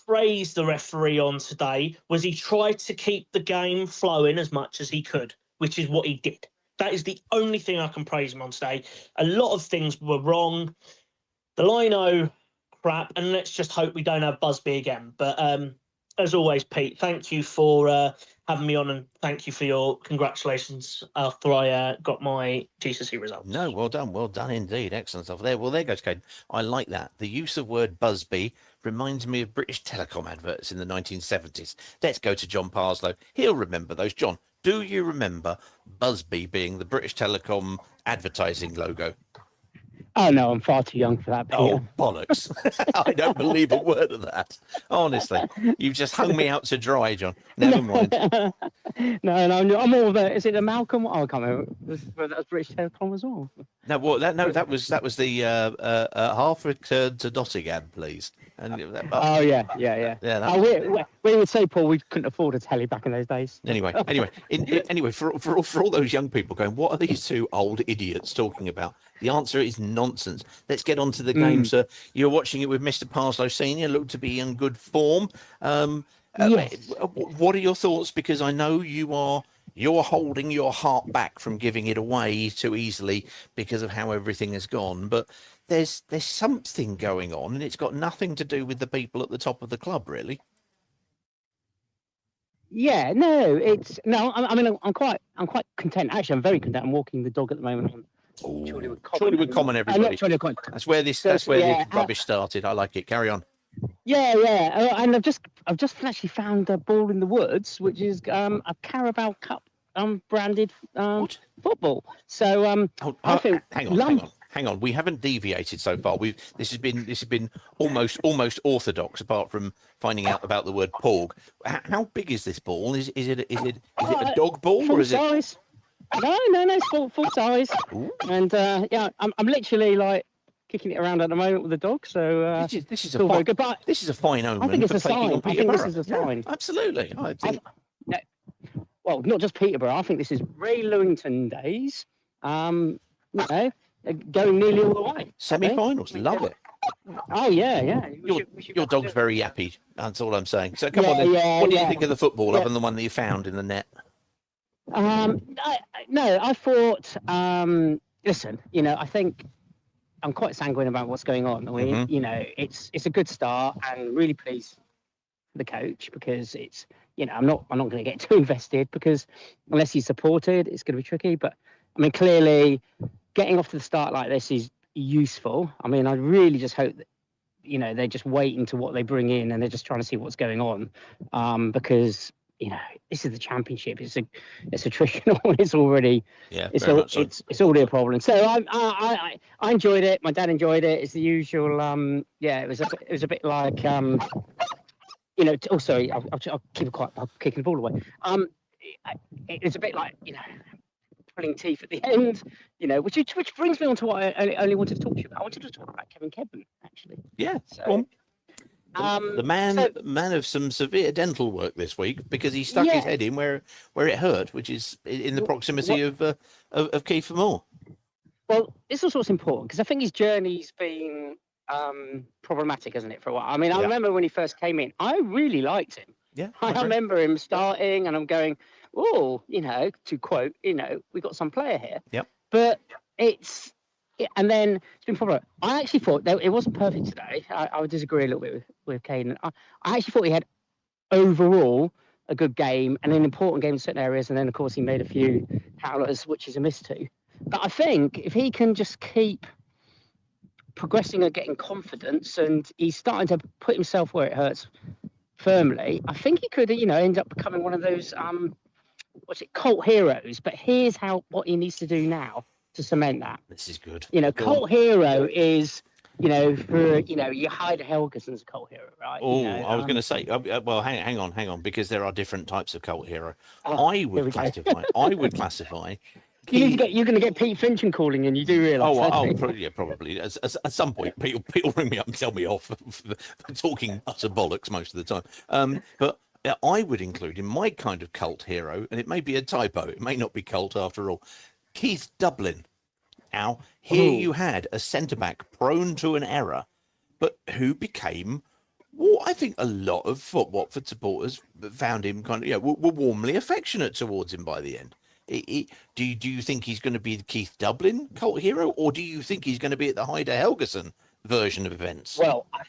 praise the referee on today was he tried to keep the game flowing as much as he could, which is what he did. That is the only thing I can praise him on today. A lot of things were wrong. The lino, crap, and let's just hope we don't have Busby again. But as always, Pete, thank you for having me on, and thank you for your congratulations after I got my GCSE results. No, well done indeed. Excellent stuff there. Well, there goes Caden. I like that. The use of word Busby reminds me of British Telecom adverts in the 1970s. Let's go to John Parslow. He'll remember those. John, do you remember Busby being the British Telecom advertising logo? Oh no, I'm far too young for that, Peter. Oh, bollocks. I don't believe a word of that. Honestly, you've just hung me out to dry, John. Never mind. No, I'm more of a. Is it a Malcolm? Oh, I can't remember. That was British Telecom as well. No, well, that was the half return to Nottingham, please. And Oh yeah. that Oh, was- we would say, Paul, we couldn't afford a telly back in those days. Anyway, for all those young people going, what are these two old idiots talking about? The answer is nonsense. Let's get on to the game, sir. You're watching it with Mr. Parslow Senior. Look to be in good form. Yes. What are your thoughts? Because I know you're holding your heart back from giving it away too easily because of how everything has gone. But there's something going on, and it's got nothing to do with the people at the top of the club, really. Yeah, no, I mean, I'm quite content. Actually, I'm very content. I'm walking the dog at the moment on Chorleywood Common, everybody. Chorleywood Common. That's where this rubbish started. I like it. Carry on. Yeah, and I've just actually found a ball in the woods, which is a Carabao Cup branded football. So I think Hang on. We haven't deviated so far. This has been almost orthodox, apart from finding out about the word porg. How big is this ball? Is it a dog ball or is size. it? No, it's full size. Ooh. And I'm literally like kicking it around at the moment with the dog. So this is very good. But this is a fine omen. I think it's for a taking sign. on I think this Peterborough. is a sign. Yeah, absolutely. I think. Well, not just Peterborough. I think this is Ray Lewington days. Going nearly all the way. Semi-finals, love it. Oh yeah. Your dog's very happy. That's all I'm saying. So come on, then. What do you think of the football, other than the one that you found in the net? I thought. Listen, I think I'm quite sanguine about what's going on. I mean, it's a good start, and really pleased for the coach because it's. I'm not going to get too invested because unless he's supported, it's going to be tricky. But I mean, clearly, getting off to the start like this is useful. I mean, I really just hope that, they're just waiting to what they bring in and they're just trying to see what's going on. Because, this is the championship. It's attritional. It's already, it's already a problem. So I enjoyed it. My dad enjoyed it. It's the usual. It was a bit like, sorry, I'll keep it quiet. I'm kicking the ball away. It's a bit like, pulling teeth at the end, which brings me on to what I only wanted to talk to you about. I wanted to talk about Kevin Kedman, actually. Yeah, go on. The man of some severe dental work this week because he stuck his head in where it hurt, which is in the proximity of Kiefer Moore. Well, this is what's important because I think his journey's been problematic, hasn't it, for a while? I mean, I remember when he first came in, I really liked him. Yeah, I remember him starting, and I'm going, oh, to quote, we got some player here. Yep. But and then it's been problematic. I actually thought that it wasn't perfect today. I would disagree a little bit with Caden. I actually thought he had overall a good game and an important game in certain areas, and then of course he made a few howlers, which is a miss too. But I think if he can just keep progressing and getting confidence, and he's starting to put himself where it hurts firmly, I think he could, end up becoming one of those cult heroes. But here's what he needs to do now to cement that. This is good. Cult hero is, for you hide Helgerson's a cult hero, right? Oh, I was going to say, well, hang on, because there are different types of cult hero. I would classify. You're going to get Pete Fincham calling, and you do realise. Probably. At some point, people ring me up and tell me off for talking utter bollocks most of the time. But I would include in my kind of cult hero, and it may be a typo, it may not be cult after all, Keith Dublin. Now, here you had a centre-back prone to an error, but who became, I think a lot of Watford supporters found him were warmly affectionate towards him by the end. Do you think he's going to be the Keith Dublin cult hero, or do you think he's going to be at the Heider Helgeson version of events? Well, I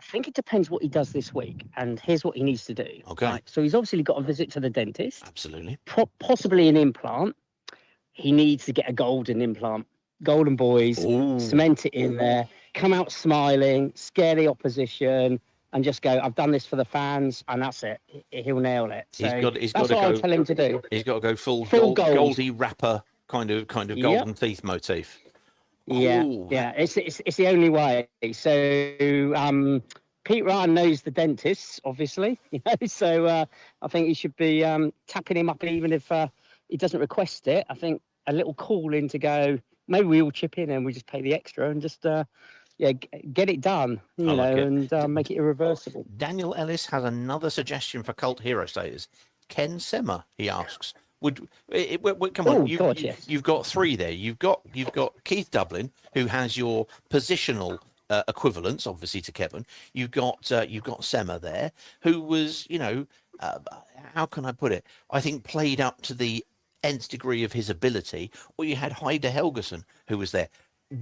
think it depends what he does this week, and here's what he needs to do. Okay. Right? So he's obviously got a visit to the dentist. Absolutely. Possibly an implant. He needs to get a golden implant. Golden boys, cement it in there, come out smiling, scare the opposition, and just go, I've done this for the fans, and that's it. He'll nail it. So he's that's got what I'll tell him to do. He's got to go full gold. Goldie rapper kind of golden teeth motif. Yeah, Ooh, yeah, it's the only way. So Pete Ryan knows the dentists, obviously, So I think he should be tapping him up, even if he doesn't request it. I think a little call in to go. Maybe we all chip in and we just pay the extra and just get it done, and make it irreversible. Daniel Ellis has another suggestion for cult hero status. Ken Semmer, he asks. Come on, you've got three there. You've got Keith Dublin, who has your positional equivalents, obviously, to Kevin. You've got Semmer there, who was, how can I put it? I think played up to the nth degree of his ability. Or you had Heide Helgeson, who was there.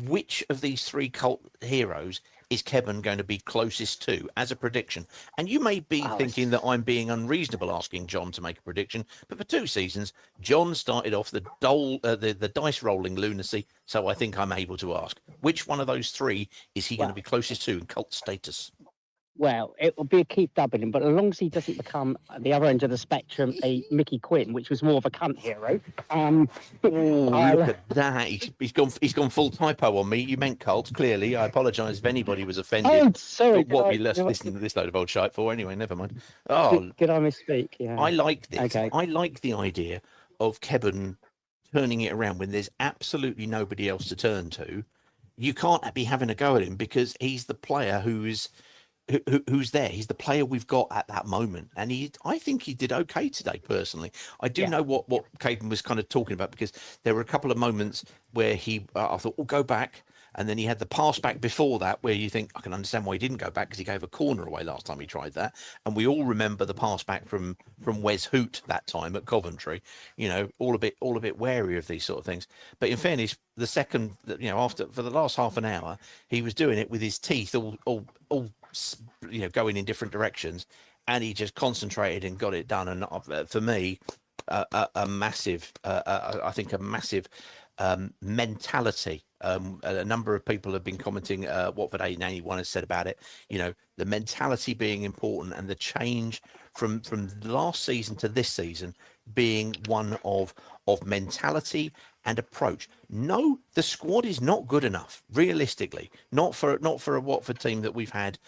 Which of these three cult heroes is Kevin going to be closest to as a prediction? And you may be thinking that I'm being unreasonable asking John to make a prediction, but for 2 seasons, John started off the dice rolling lunacy, so I think I'm able to ask. Which one of those three is he going to be closest to in cult status? Well, it will be a Keith Dublin, but as long as he doesn't become at the other end of the spectrum a Mickey Quinn, which was more of a cunt hero. Look at that! He's gone full typo on me. You meant cult, clearly. I apologise if anybody was offended. Oh, sorry. But what we listening to this load of old shite for anyway? Never mind. Oh, did I misspeak? Yeah. I like this. Okay. I like the idea of Kevin turning it around when there's absolutely nobody else to turn to. You can't be having a go at him because he's the player who's there. He's the player we've got at that moment, and I think he did okay today. Personally, I do know what Caden was kind of talking about, because there were a couple of moments where I thought, "Oh, go back," and then he had the pass back before that, where you think I can understand why he didn't go back, because he gave a corner away last time he tried that, and we all remember the pass back from Wes Hoot that time at Coventry. All a bit wary of these sort of things. But in fairness, the second, for the last half an hour, he was doing it with his teeth all going in different directions, and he just concentrated and got it done. And for me, a massive mentality. A number of people have been commenting Watford 891 has said about it, the mentality being important, and the change from last season to this season being one of mentality and approach. No, the squad is not good enough, realistically, not for a Watford team that we've had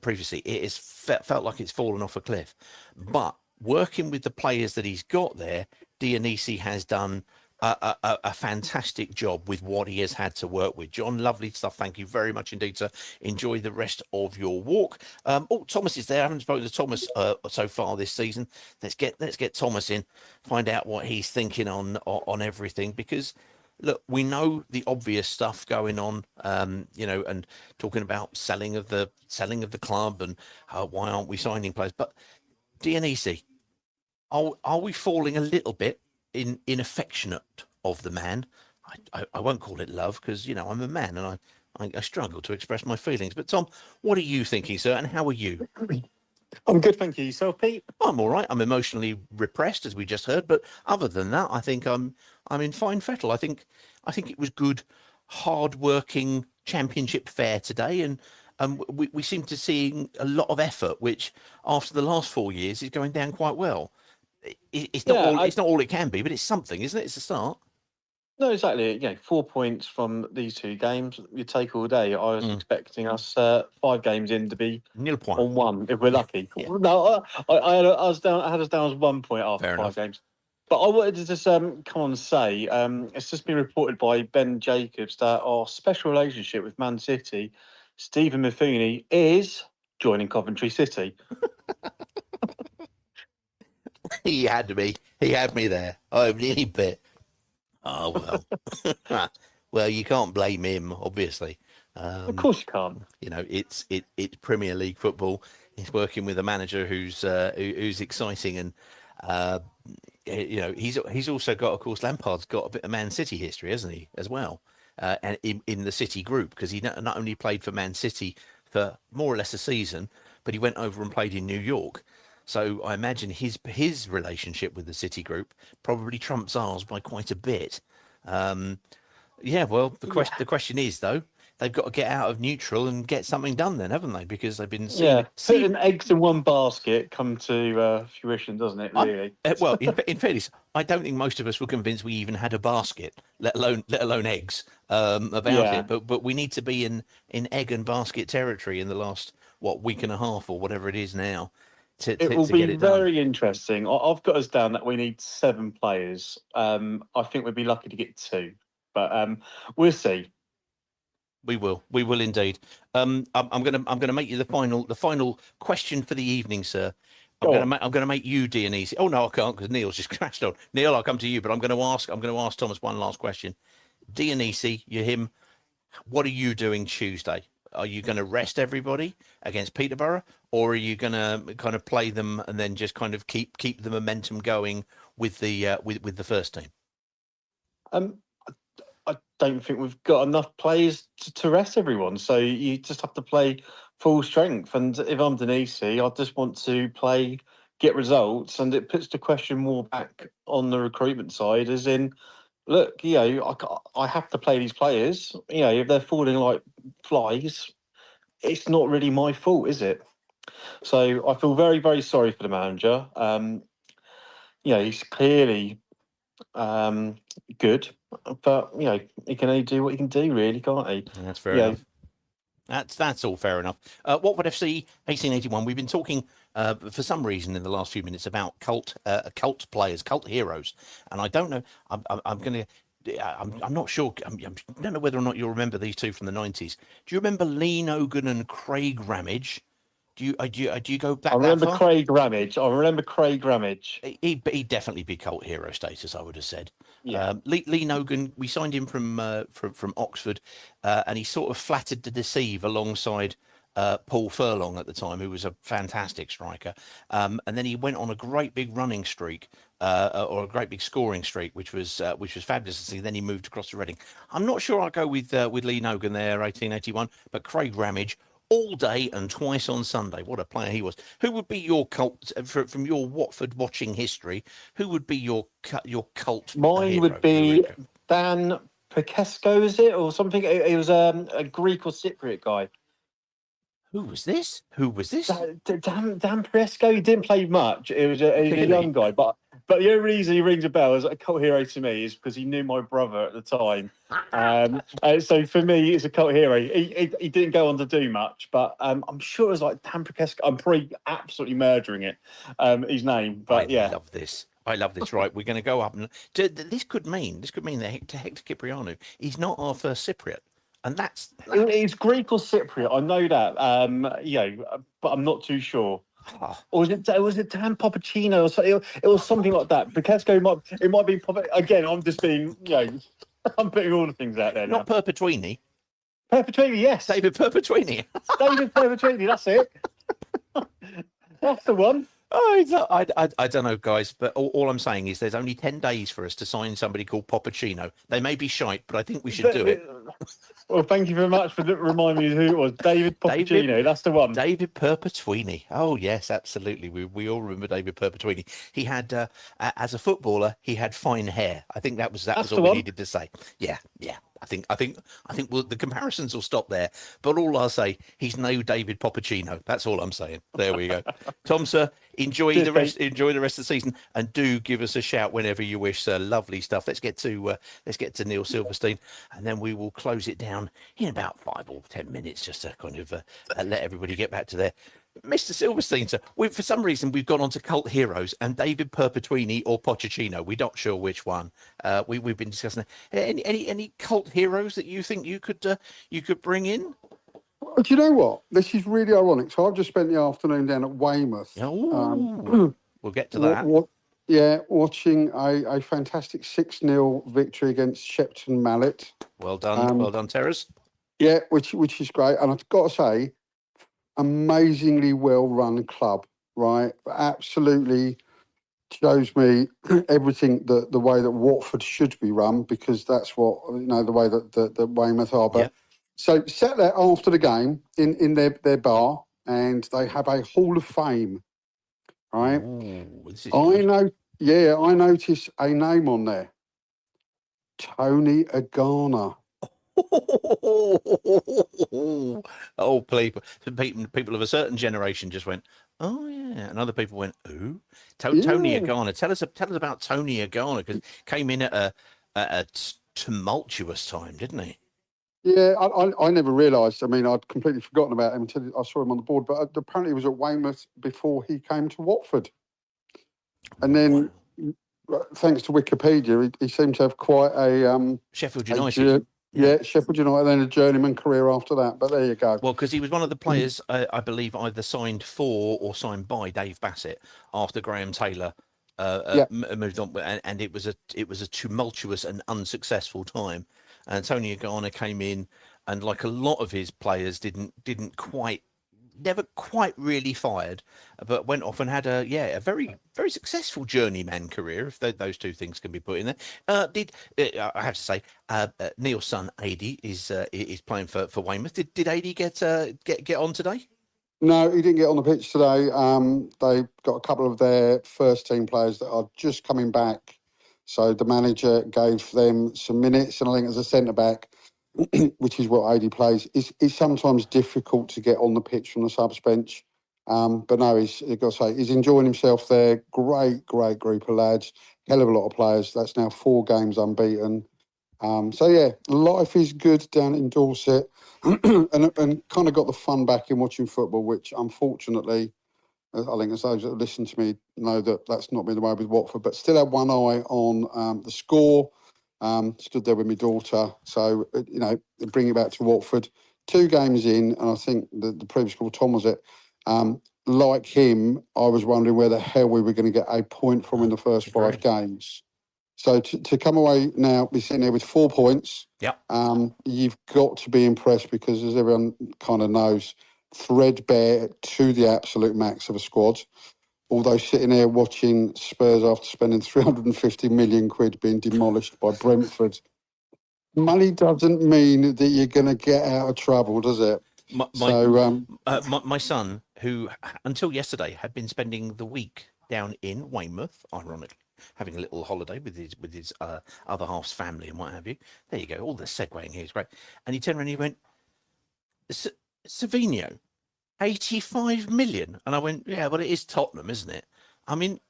previously. It has felt like it's fallen off a cliff. But working with the players that he's got there, Dionisi has done a fantastic job with what he has had to work with. John, lovely stuff. Thank you very much indeed, sir. Enjoy the rest of your walk. Thomas is there. I haven't spoken to Thomas so far this season. Let's get Thomas in, find out what he's thinking on everything, because look, we know the obvious stuff going on, and talking about selling of the club and why aren't we signing players. But Dionisi, are we falling a little bit in affectionate of the man? I won't call it love, because I'm a man and I struggle to express my feelings. But Tom, what are you thinking, sir, and how are you? I'm good, thank you. Yourself, Pete? I'm all right. I'm emotionally repressed, as we just heard, but other than that, I think I'm in fine fettle. I think it was good, hard-working championship fare today, and we seem to see a lot of effort, which after the last 4 years is going down quite well. It's not all it can be, but it's something, isn't it? It's a start. No, exactly. 4 points from these 2 games, you take all day. I was expecting us 5 games in to be nil point on 1 if we're lucky. No, I had us down as 1 point after 5 games. But I wanted to just come on and say, it's just been reported by Ben Jacobs that our special relationship with Man City, Stephen Mifuni, is joining Coventry City. He had me there. I nearly bit. Oh well. Well, you can't blame him, obviously. Of course you can't. It's Premier League football. He's working with a manager who's exciting, and he's also got, of course, Lampard's got a bit of Man City history, hasn't he, as well? And in the City group, because he not only played for Man City for more or less a season, but he went over and played in New York. So I imagine his relationship with the City group probably trumps ours by quite a bit. Well, the question is, though, they've got to get out of neutral and get something done then, haven't they? Because they've been putting eggs in one basket come to fruition, doesn't it? Really? Well, in fairness, I don't think most of us were convinced we even had a basket, let alone eggs about it. But we need to be in egg and basket territory in the last week and a half or whatever it is now. It will be very interesting. I've got us down that we need 7 players. I think we'd be lucky to get 2, but we'll see. We will indeed. I'm gonna make you the final question for the evening, sir. I'm gonna make you Dionisi. Oh no, I can't because Neil's just crashed on. Neil, I'll come to you, but I'm gonna ask Thomas one last question. Dionisi, you're him. What are you doing Tuesday? Are you going to rest everybody against Peterborough, or are you going to kind of play them and then just kind of keep the momentum going with the with the first team? I don't think we've got enough players to rest everyone, so you just have to play full strength. And if I'm Denisi, I just want to play, get results, and it puts the question more back on the recruitment side, as in, look, I have to play these players. If they're falling like flies, it's not really my fault, is it? So I feel very, very sorry for the manager. He's clearly good, but he can only do what he can do, really, can't he? That's fair enough. That's all fair enough. Watford FC 1881. We've been talking for some reason in the last few minutes about cult players, cult heroes, and I don't know. I'm not sure. I don't know whether or not you'll remember these two from the 90s. Do you remember Lee Nogan and Craig Ramage? Do you go back? I remember that far? Craig Ramage. He'd definitely be cult hero status, I would have said. Yeah. Lee Nogan, we signed him from Oxford, and he sort of flattered to deceive alongside Paul Furlong at the time, who was a fantastic striker. And then he went on a great big running streak, or a great big scoring streak, which was fabulous to see. Then he moved across to Reading. I'm not sure I'll go with Lee Nogan there, 1881, but Craig Ramage. All day and twice on Sunday. What a player he was. Who would be your cult from your Watford watching history? Who would be your cult? Mine hero? would be Dan Pekesco, is it, or something? He was a Greek or Cypriot guy. Who was this? Dan Pekesco. He didn't play much. He was a young guy, but the only reason he rings a bell as a cult hero to me is because he knew my brother at the time. So for me, he's a cult hero. He didn't go on to do much, but I'm sure it was like Dan Pekesco. I'm probably absolutely murdering it. His name, but I love this. Right, we're going to go up, and this could mean that Hector Kyprianou, he's not our first Cypriot. And it's Greek or Cypriot. I know that. But I'm not too sure. Or was it Dan Popacino or something? It was something like that. Pekesco might be again. I'm just being I'm putting all the things out there. Not Perpetuini. Perpetuini, yes. David Perpetuini. David Perpetuini. That's it. That's the one. Oh, I don't know, guys, but all I'm saying is there's only 10 days for us to sign somebody called Popacino. They may be shite, but I think we should do it. Well, thank you very much for reminding me who it was. David Popacino, that's the one. David Perpetuini. Oh, yes, absolutely. We all remember David Perpetuini. He had, as a footballer, he had fine hair. I think that was all we needed to say. Yeah. I think the comparisons will stop there. But all I'll say, he's no David Popacino. That's all I'm saying. There we go. Tom, sir, enjoy the rest of the season, and do give us a shout whenever you wish, sir. Lovely stuff. Let's get to Neil Silverstein, and then we will close it down in about 5 or 10 minutes, just to kind of let everybody get back to their. Mr. Silverstein, sir, for some reason we've gone on to cult heroes and David Perpetuini or Pochettino. We're not sure which one. We've been discussing that. Any cult heroes that you think you could bring in? Do you know what? This is really ironic. So I've just spent the afternoon down at Weymouth. We'll get to that. Watching a fantastic 6-0 victory against Shepton Mallet. Well done, Terrace. Yeah, which is great. And I've got to say, amazingly well-run club, right? Absolutely shows me everything the way that Watford should be run, because that's what, the way that Weymouth are. But so sat there after the game in their bar, and they have a Hall of Fame, right? I noticed a name on there. Tony Agana. Oh, people of a certain generation just went, oh yeah, and other people went, ooh. Tony Yeah. Agana, tell us about Tony Agana, because came in at a tumultuous time, didn't he? Yeah, I never realised. I mean, I'd completely forgotten about him until I saw him on the board. But apparently, he was at Weymouth before he came to Watford. And then, thanks to Wikipedia, he seemed to have quite a Sheffield United. Sheffield United, then a journeyman career after that. But there you go. Well, because he was one of the players, I believe, either signed for or signed by Dave Bassett after Graham Taylor moved on, and it was a tumultuous and unsuccessful time. And Tony Agana came in, and like a lot of his players, never quite really fired, but went off and had a very, very successful journeyman career, if those two things can be put in there. I have to say, Neil's son Adi is playing for Weymouth. Did Adi get on today? No, he didn't get on the pitch today. They got a couple of their first team players that are just coming back. So the manager gave them some minutes, and I think as a centre back, which is what AD plays, it's sometimes difficult to get on the pitch from the subs bench. But no, he's got to say, he's enjoying himself there. Great group of lads. Hell of a lot of players. That's now 4 games unbeaten. So yeah, life is good down in Dorset, and kind of got the fun back in watching football, which unfortunately, I think as those that listen to me know that that's not been the way with Watford, but still had one eye on the score. Stood there with my daughter, so bring it back to Watford. 2 games in, and I think the previous call, Tom, was it? Like him, I was wondering where the hell we were going to get a point from in the first 5 games. So to come away now, be sitting there with 4 points. Yep. You've got to be impressed because, as everyone kind of knows, threadbare to the absolute max of a squad. Although sitting there watching Spurs after spending 350 million quid being demolished by Brentford, money doesn't mean that you're going to get out of trouble, does it? My son, who until yesterday had been spending the week down in Weymouth, ironically, having a little holiday with his other half's family and what have you. There you go. All the segueing here is great. And he turned around and he went, Savinho, 85 million. And I went, yeah, but it is Tottenham, isn't it? I mean,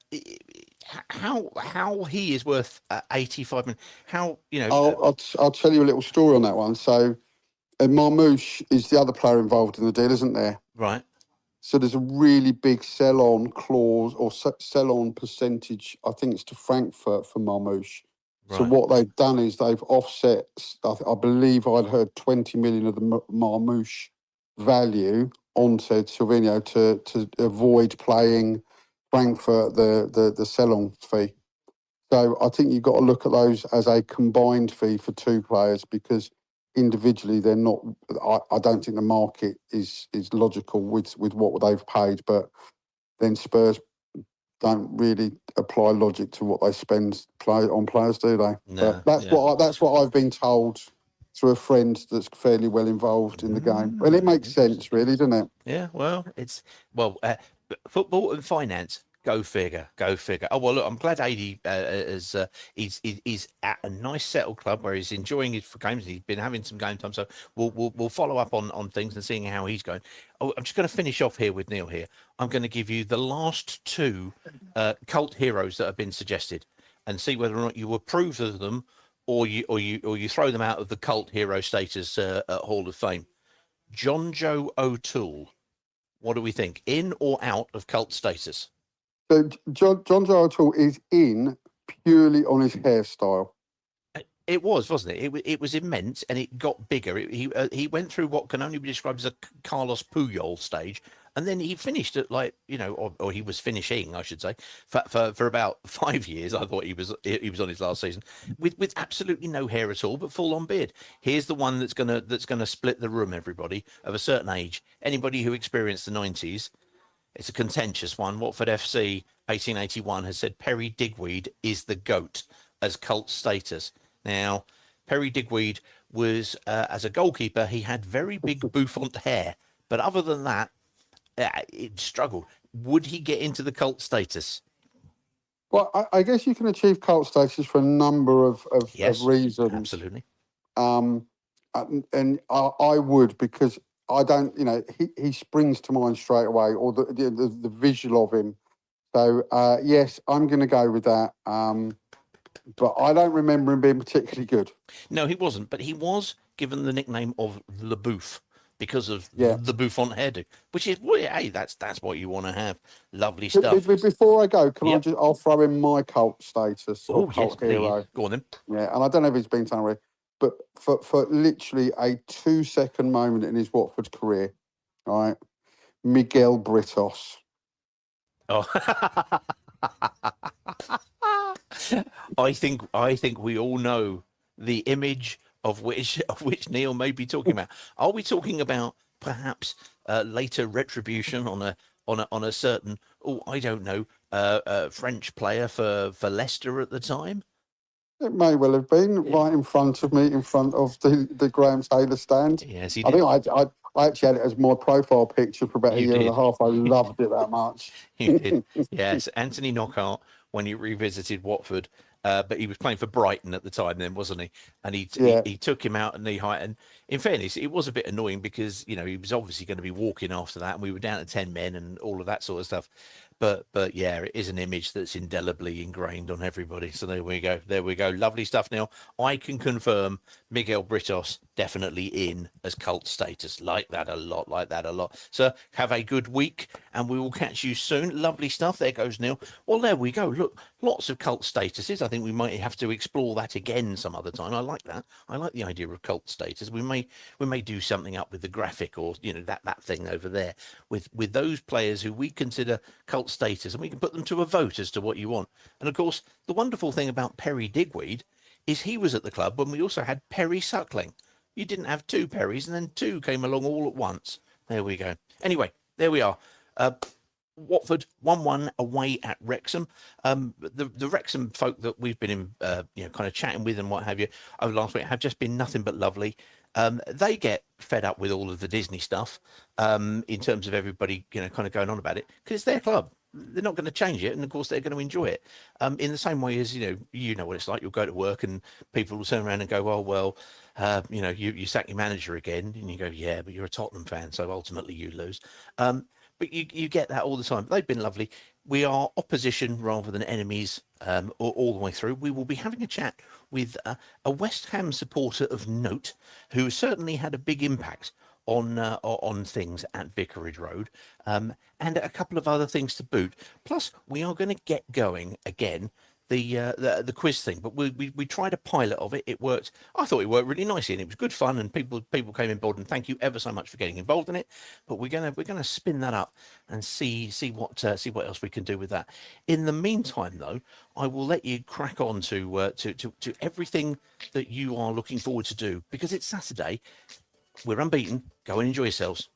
how he is worth 85 million? How, I'll tell you a little story on that one. So, Marmouche is the other player involved in the deal, isn't there? Right. So there's a really big sell-on clause or sell-on percentage. I think it's to Frankfurt for Marmouche. Right. So what they've done is they've offset, I believe I'd heard 20 million of the Marmouche value onto Savinho to avoid playing Frankfurt the sell-on fee. So I think you've got to look at those as a combined fee for 2 players because individually they're not. I don't think the market is logical with what they've paid, but then Spurs don't really apply logic to what they spend on players, do they? No, but that's what I've been told through a friend that's fairly well involved in the game. Well, it makes sense, really, doesn't it? Yeah. Well, football and finance. Go figure. Oh well, look, I'm glad Adi is at a nice settled club where he's enjoying his games. He's been having some game time, so we'll follow up on things and seeing how he's going. I'm just going to finish off here with Neil. Here, I'm going to give you the last 2 cult heroes that have been suggested, and see whether or not you approve of them, or you throw them out of the cult hero status at Hall of Fame. John Joe O'Toole. What do we think? In or out of cult status? So John Joe O'Toole is in purely on his hairstyle. It was, wasn't it? It was immense, and it got bigger. He went through what can only be described as a Carlos Puyol stage, and then he finished at or he was finishing, I should say, for about 5 years. I thought he was on his last season with absolutely no hair at all, but full on beard. Here's the one that's gonna split the room. Everybody of a certain age, anybody who experienced the 90s. It's a contentious one. Watford FC 1881 has said Perry Digweed is the GOAT as cult status. Now, Perry Digweed was, as a goalkeeper, he had very big bouffant hair. But other than that, it struggled. Would he get into the cult status? Well, I guess you can achieve cult status for a number of reasons. Absolutely. and I would, because I don't, he springs to mind straight away, or the visual of him. So yes, I'm going to go with that. But I don't remember him being particularly good. No, he wasn't, but he was given the nickname of Le Bouffe because of the Buffon hairdo, which is, well, hey, that's what you want to have. Lovely stuff. Before I go, I'll throw in my cult status or cult yes, hero. please. Go on then. Yeah, and I don't know if it's been done already, but for literally a 2-second moment in his Watford career, right, Miguel Britos. Oh. I think we all know the image of which Neil may be talking about. Are we talking about perhaps later retribution on a certain, I don't know, French player for Leicester at the time? It may well have been right in front of me, in front of the Graham Taylor stand. Yes, he I did. think I actually had it as my profile picture for about a year and a half. I loved it that much. You did. Yes, Anthony Knockaert, when he revisited Watford, but he was playing for Brighton at the time then, wasn't he? And he took him out at knee height. And in fairness, it was a bit annoying because, he was obviously going to be walking after that, and we were down to 10 men and all of that sort of stuff. But yeah, it is an image that's indelibly ingrained on everybody. So there we go. There we go. Lovely stuff. Now, I can confirm Miguel Britos definitely in as cult status. Like that a lot. So have a good week, and we will catch you soon. Lovely stuff. There goes Neil. Well, there we go. Look, lots of cult statuses. I think we might have to explore that again some other time. I like that. I like the idea of cult status. We may do something up with the graphic, or that thing over there with those players who we consider cult status, and we can put them to a vote as to what you want. And of course, the wonderful thing about Perry Digweed is he was at the club when we also had Perry Suckling. You didn't have two Perrys, and then two came along all at once. There we go. Anyway, there we are. Watford 1-1 away at Wrexham. The Wrexham folk that we've been in, kind of chatting with and what have you over last week have just been nothing but lovely. They get fed up with all of the Disney stuff in terms of everybody, kind of going on about it, because it's their club. They're not going to change it, and of course they're going to enjoy it. In the same way as you know what it's like. You'll go to work and people will turn around and go, "Oh well, you sack your manager again," and you go, "Yeah, but you're a Tottenham fan, so ultimately you lose." But you get that all the time. They've been lovely. We are opposition rather than enemies all the way through. We will be having a chat with a West Ham supporter of note who certainly had a big impact on things at Vicarage Road, and a couple of other things to boot. Plus, we are going to get going again the quiz thing, but we tried a pilot of it. It worked. I thought it worked really nicely, and it was good fun, and people came on board, and thank you ever so much for getting involved in it. But we're gonna spin that up and see what else we can do with that. In the meantime, though, I will let you crack on to everything that you are looking forward to do, because it's Saturday. We're unbeaten. Go and enjoy yourselves.